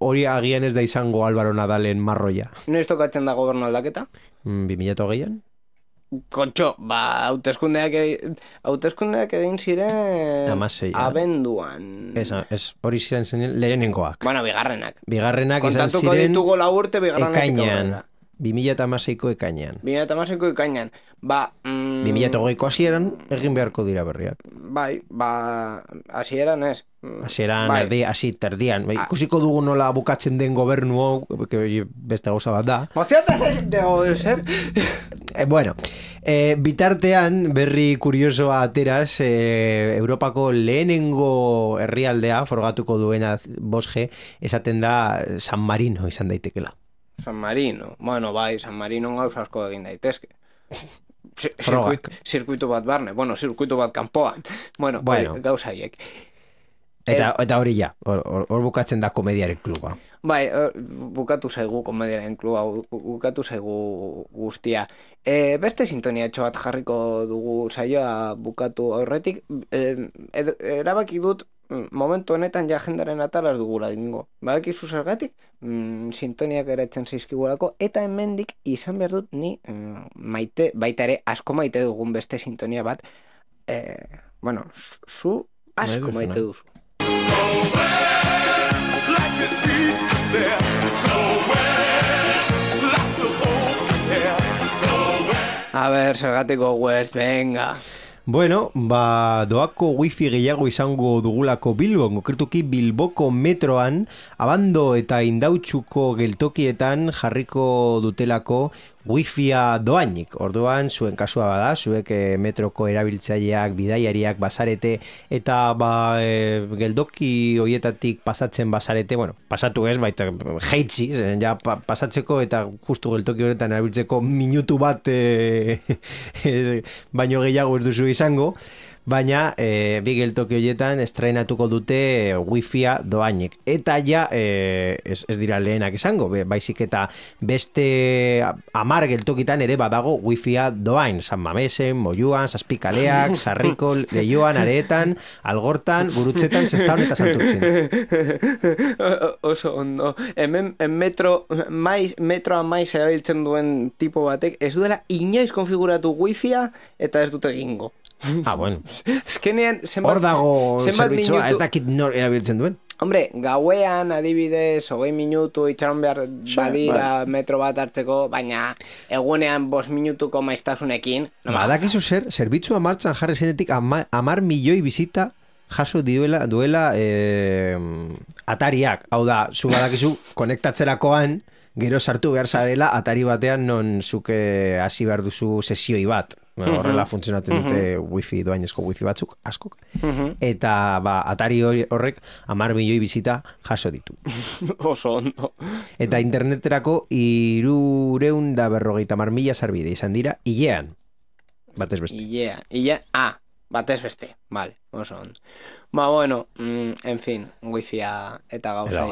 B: hori agian ez da izango Álvaro Nadalen marroia.
A: Noiz tokatzen da gobernu aldaketa?
B: 2020an?
A: Kontxo, hauteskundeak egin ziren abenduan.
B: Hori ziren zen lehenengoak.
A: Bueno, bigarrenak.
B: Bigarrenak izan ziren
A: kontatuko ditugu la urte bigarrenak
B: ekainean. 2016ko ekainean.
A: 2016ko ekainean.
B: 2008ko hasieran egin beharko dira berriak.
A: Bai, hasieran ez.
B: Hasieran hasi terdian. Ikusiko dugu nola bukatzen den gobernu hau, beste gauza bat da.
A: Dego ser.
B: Bueno, bitartean berri kuriosoa ateraz, Europako lehenengo herrialdea forgatuko duena 5G esaten da San Marino izan daitekela.
A: San Marino. Bueno, bai, San Marino gauza asko egin daitezke. Zirkuitu bat barne. Bueno, zirkuitu bat kanpoan. Bueno. Gauza hiek.
B: Eta hori ja, hor bukatzen da komediaren kluba.
A: Bai, bukatu zaigu komediaren kluba, bukatu zaigu guztia. Beste sintonia bat jarriko dugu saioa bukatu aurretik. Erabaki dut, momentu honetan ja jendaren atalaz dugula dingo. Badakizu zergatik, sintoniak eretzen zaizkigulako, eta hemendik izan behar dut ni maite, baita ere asko maite dugun beste sintonia bat. Bueno, zu asko maite duzu. A ver, zergatiko West, venga.
B: Bueno, doako wifi gehiago izango dugulako Bilbon, konkretuki Bilboko metroan, Abando eta Indautxuko geltokietan jarriko dutelako wifia doainik. Orduan, zuen kasua bada, zuek metroko erabiltzaileak, bidaiariak bazarete, eta geldoki hoietatik pasatzen bazarete, bueno, pasatu ez, baita jeitzi, ja pasatzeko eta justu geltoki horretan erabiltzeko minutu bat baino gehiago ez duzu izango, baina bi geltoki horietan estrenatuko dute wifia doainik. Eta ja, ez dira lehenak izango, baizik eta beste 10 geltokitan ere badago wifia doain. San Mamesen, Moiuan, Zazpikaleak, Sarriko, Leioan, Areetan, Algortan, Gurutzetan, Sestaon eta Santurtzin.
A: Oso ondo. Hemen metroa maiz erabiltzen duen tipo batek ez duela inoiz konfiguratu wifia eta ez dute egingo.
B: Bueno.
A: Eskenean,
B: hor dago zerbitzua, ez dakit nor erabiltzen duen.
A: Hombre, gauean adibidez 20 minutu itxaron behar badira metro bat hartzeko, baina egunean 5 minutuko maiztasunekin.
B: Badakizu zerbitzua martxan jarri zenetik 10 milioi bizita jaso duela atariak. Hau da, zu badakizu konektatzerakoan gero sartu behar zarela atari batean non zuke hasi behar duzu sesioi bat. Horrela funtzionatzen dute wifi, doainezko wifi batzuk, askok. Eta atari horrek 10 milioi bizita jaso ditu.
A: Oso ondo.
B: Eta interneterako 350.000 sarbide izan dira, hilean. Batez beste.
A: Hilean, batez beste. Vale, oso ondo. Bueno, en fin, wifia eta gauza.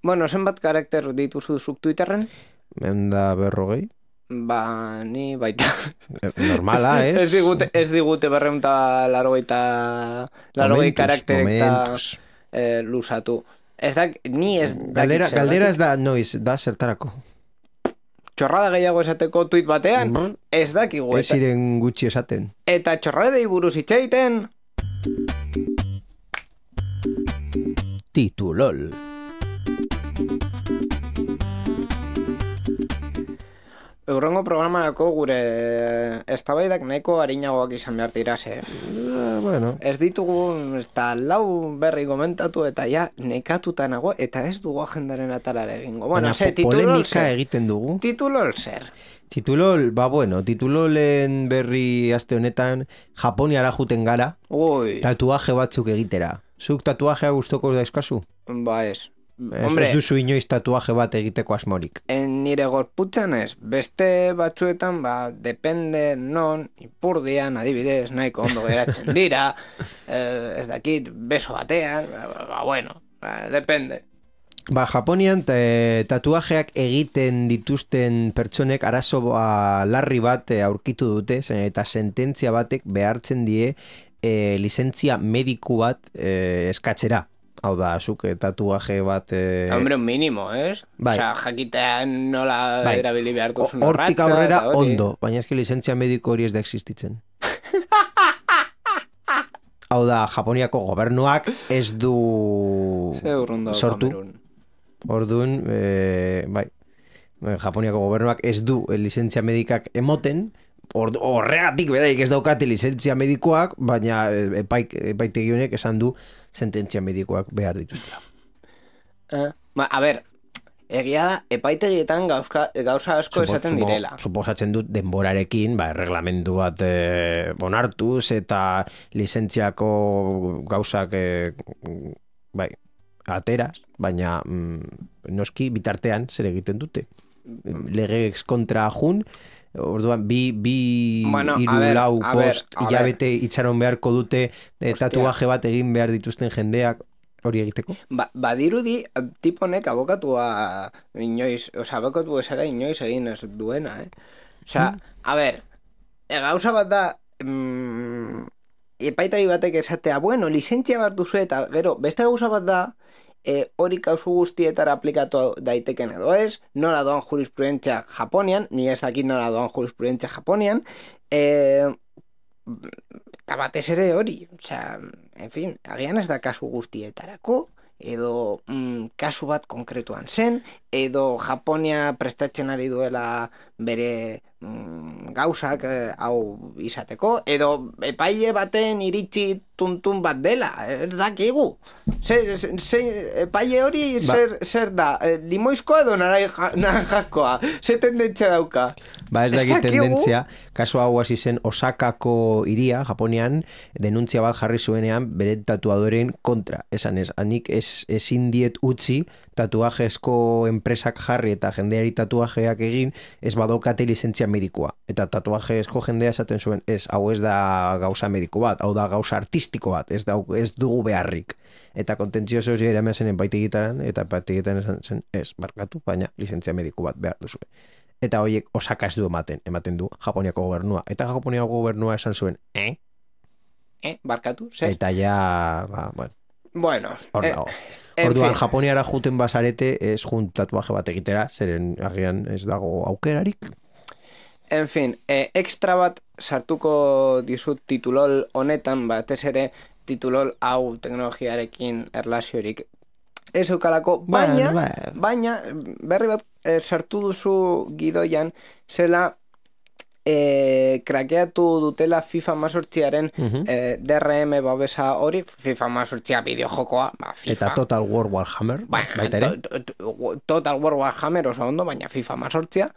A: Bueno, zenbat karakter dituzu zuk Twitterren?
B: 150.
A: Ni baita.
B: Normala, ez?
A: Ez digute 280 karakterek lusatu. Ez da, ni ez dakit.
B: Galdera ez da noiz, da zertarako.
A: Txorrada gehiago esateko tuit batean, ez dakigu.
B: Ez ziren gutxi esaten.
A: Eta txorradei buruz itxeiten.
B: Titulol.
A: Urrengo programarako gure eztabaidak nahiko arinagoak izan behar dira, ez ditugu lau berri komentatu eta ja nekatuta nago eta ez dugu agendaren atalare egingo.
B: Polemika egiten dugu.
A: Titulol zer?
B: Titulol, titulolen berri aste honetan Japoniara juten gara, tatuaje batzuk egitera. Zuk tatuajea gustoko daizkazu?
A: Ez.
B: Ez duzu inoiz tatuaje bat egiteko asmorik.
A: Nire gorputzan ez. Beste batzuetan, depende non, ipurdian, adibidez, nahiko ondo geratzen dira, ez dakit, beso batean, depende.
B: Japonian tatuajeak egiten dituzten pertsonek arazo larri bat aurkitu dute, eta sententzia batek behartzen die lizentzia mediku bat eskatzera. hau da, zuk tatuaje bat...
A: Hombre, un mínimo, ez?
B: Bai.
A: Osa, jakitean nola erabili behar duzun
B: hortik aurrera ondo, baina eski lizentzia mediko hori ez da existitzen. Hau da, Japoniako gobernuak ez du sortu. Orduan, bai, Japoniako gobernuak ez du lizentzia medikak emoten, horregatik beraik ez daukate lizentzia medikoak, baina epaitegi honek esan du sententzia medikoak behar dituzela.
A: A ber, egia da, epaitegietan gauza asko esaten direla.
B: Suposatzen dut denborarekin, erreglamendu bat onartuz eta lizentziako gauzak ateraz, baina noski bitartean zer egiten dute. Legez kontra jun, orduan, lau post hilabete itxaron beharko dute tatuaje bat egin behar dituzten jendeak hori egiteko?
A: Badirudi, tiponek abokatua inoiz, abokatu esara inoiz egin ez duena, a ber, gauza bat da, epaitagi batek esatea, bueno, lizentzia bat duzu eta, gero, beste gauza bat da, hori kausu guztietara aplikatu daiteken edo ez, nola doan jurisprudentzia Japonian, ni ez dakit nola doan jurisprudentzia Japonian, eta batez ere hori, en fin, agian ez da kasu guztietarako, edo kasu bat konkretuan zen, edo Japonia prestatzen ari duela bere gauzak hau izateko, edo epaile baten iritsi tuntun bat dela, ez dakigu. Epaile hori zer da, limoizkoa edo naranjakoa, ze tendentzia dauka?
B: Ez dakit tendentzia, kasu hau hasi zen Osakako iria, Japonian, denuntzia bat jarri zuenean bere tatuadoren kontra. Esan ez, hanik ezin diet utzi tatuajezko enpresak jarri eta jendeari tatuajeak egin ez badaukate lizentzia medikoa. Eta tatuajezko jendea esaten zuen, hau ez da gauza mediko bat, hau da gauza artistiko bat, ez dugu beharrik. Eta kontentzioso hori eramen zen epaitegitaran, eta epaitegitaran esan zen, barkatu, baina lizentzia mediko bat behar duzu. Eta horiek Osaka ez du ematen du Japoniako gobernua. Eta Japoniako gobernua esan zuen,
A: barkatu, zer?
B: Eta ja,
A: bueno,
B: orduan, Japoniara juten basarete ez jun tatuaje bat egitera, zeren agian ez dago aukerarik.
A: En fin, extra bat sartuko dizut titulol honetan, batez ere titulol hau teknologiarekin erlaziorik ez eukalako, baina berri bat sartu duzu gidoian zela krakeatu dutela FIFA mazortziaren DRM babesa hori, FIFA mazortzia bideojokoa, FIFA.
B: Eta Total War Warhammer, baita ere?
A: Total War Warhammer oso ondo, baina FIFA mazortzia.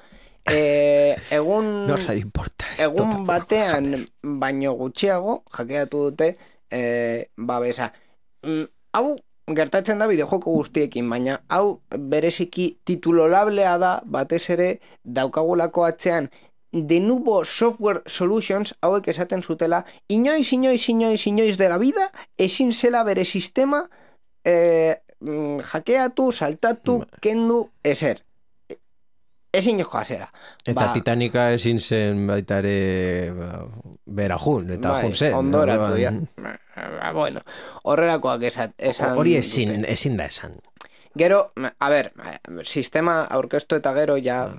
A: Egun batean baino gutxiago jakeatu dute babesa. Hau gertatzen da bideojoko guztiekin, baina hau bereziki titulolablea da batez ere daukagulako atzean de nuevo software solutions hauek esaten zutela inoiz de la vida ezin zela bere sistema jakeatu, saltatu, kendu, ezer. Ezin jokoa zera.
B: Eta Titanica ezin zen baita ere bera jun, eta jun zen.
A: Ondoratu, ja. Bueno, horrelakoak esan...
B: Hori ezin da esan.
A: Gero, a ber, sistema aurkeztu eta gero ja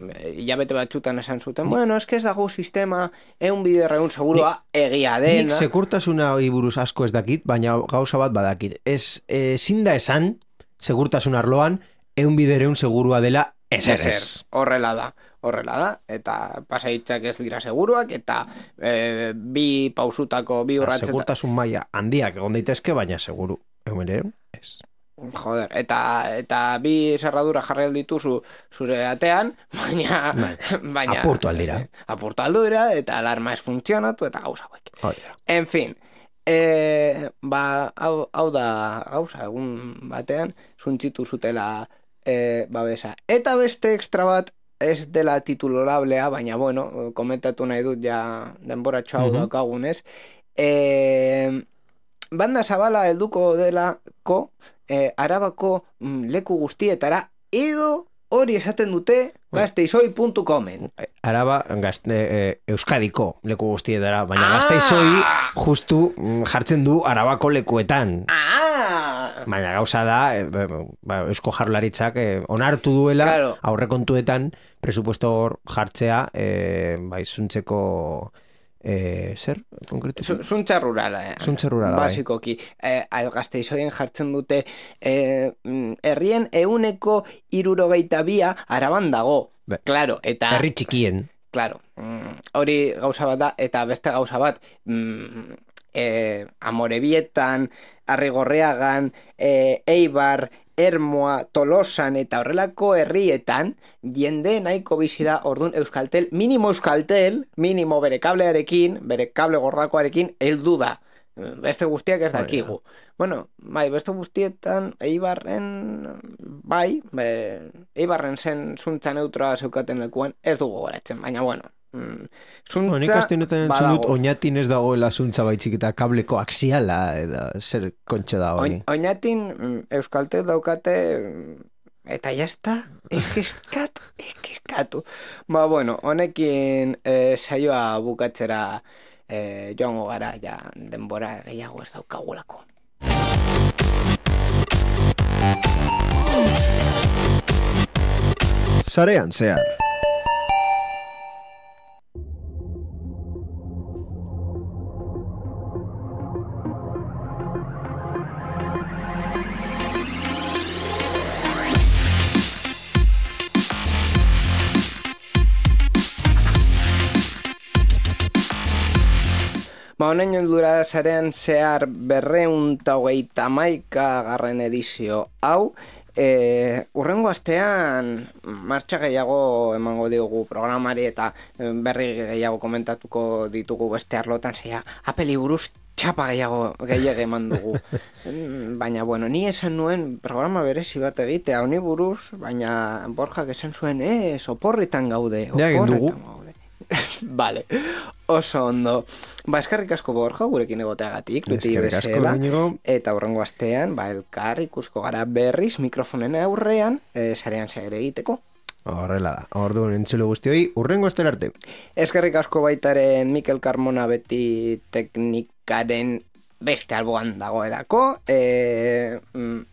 A: bete batxutan esan zuten, bueno, ez dago sistema, biderreun segurua egia dena.
B: Nik sekurtasuna hori buruz asko ez dakit, baina gauza bat badakit. Ezin da esan, segurtasun arloan, biderreun segurua dela ez.
A: Horrela da, eta pasaitzak ez dira seguruak, eta bi pausutako, bi urratzeta...
B: Segurtasun maila handiak egon daitezke, baina seguru, biderreun ez.
A: Joder, eta bi zerradura jarri aldituzu zure atean, baina
B: apurtu aldira.
A: Apurtu aldira, eta alarma ez funtzionatu, eta gauza hauek. En fin, hau da gauza, egun batean, zuntzitu zutela babesa. Eta beste extra bat, ez dela titulolablea, baina bueno, komentatu nahi dut ja denboratxo hau daukagunez. Banda zabala helduko delako Arabako leku guztietara edo hori esaten dute gasteizoi.comen.
B: Araba Euskadiko leku guztietara, baina Gasteizoi justu jartzen du Arabako lekuetan. Baina gauza da, Eusko Jaurlaritzak onartu duela aurrekontuetan presupuesto jartzea, zuntzeko zer, konkretu?
A: Zuntza rurala, basikoki. Gasteizoien jartzen dute herrien 162 Araban dago. Claro, eta...
B: Herri txikien.
A: Claro, hori gauza bat da, eta beste gauza bat, Amorebietan, Arrigorriagan, Eibar, Ermoa, Tolosan eta horrelako herrietan jende nahiko bizi da. Orduan Euskaltel, minimo bere kablearekin, bere kable gordakoarekin heldu da. Beste guztiak ez dakigu. Bueno, beste guztietan Eibarren Eibarren zen zuntza neutroa zeukaten lekuan ez dugu goratzen, baina bueno, zuntza
B: nik aste honetan entzun dut Oñatin ez dagoela zuntza baitzik eta kableko axiala edo zer kontxo da hori.
A: Oñatin Euskaltel daukate eta jazta, eskeskatu. Bueno, honekin saioa bukatzera joango gara, ja denbora gehiago ez daukagulako.
C: Sarean zehar.
A: Honen heldura Sarean zehar 231 garren edizio hau. Urrengo astean martxa gehiago emango diogu programari eta berri gehiago komentatuko ditugu beste arlotan, zeia Apeli buruz txapa gehiago eman dugu. Baina, bueno, ni esan nuen programa berezi bat egitea honi buruz, baina Borjak esan zuen, oporretan gaude. Vale, oso ondo. Eskerrik asko Borja gurekin egoteagatik, beti bezala. Eta hurrengo astean, elkar ikusko gara berriz mikrofonen aurrean, Sarean zehar egiteko.
B: Horrela da, orduan entzule guztioi, hurrengo astera arte.
A: Eskerrik asko baitaren Mikel Carmona beti teknikaren beste alboan dagoelako,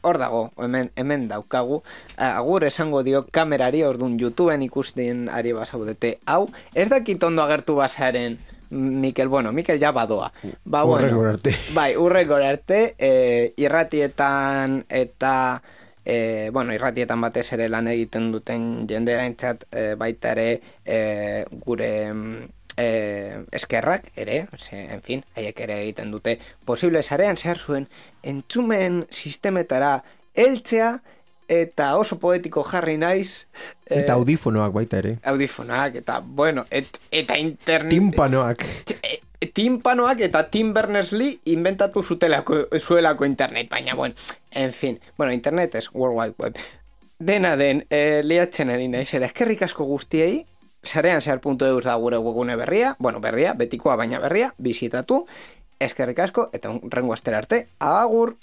A: hor dago, hemen daukagu, agur esango dio kamerari, orduan YouTubeen ikusten ari basaudete, hau, ez dakit ondo agertu basaren, Mikel, Mikel ja badoa.
B: Urrengor arte.
A: Urrengor arte, irratietan eta, irratietan batez ere lan egiten duten jenderaintzat baita ere gure eskerrak ere, en fin, haiek ere egiten dute posible. Sarean zehar zuen entzumen sistemetara heltzea eta oso poetiko jarri naiz.
B: Eta audifonoak baita ere.
A: Audifonoak eta, eta internet...
B: Timpanoak.
A: Timpanoak eta Tim Berners-Lee inventatu zuelako internet, baina, en fin, internet es World Wide Web. Dena den, liatzen ari naiz, eskerrik asko guztiei, sareanzehar.eus da gure webgune berria, betikoa baina berria, bizitatu, eskerrik asko, eta hurrengo astera arte, agur!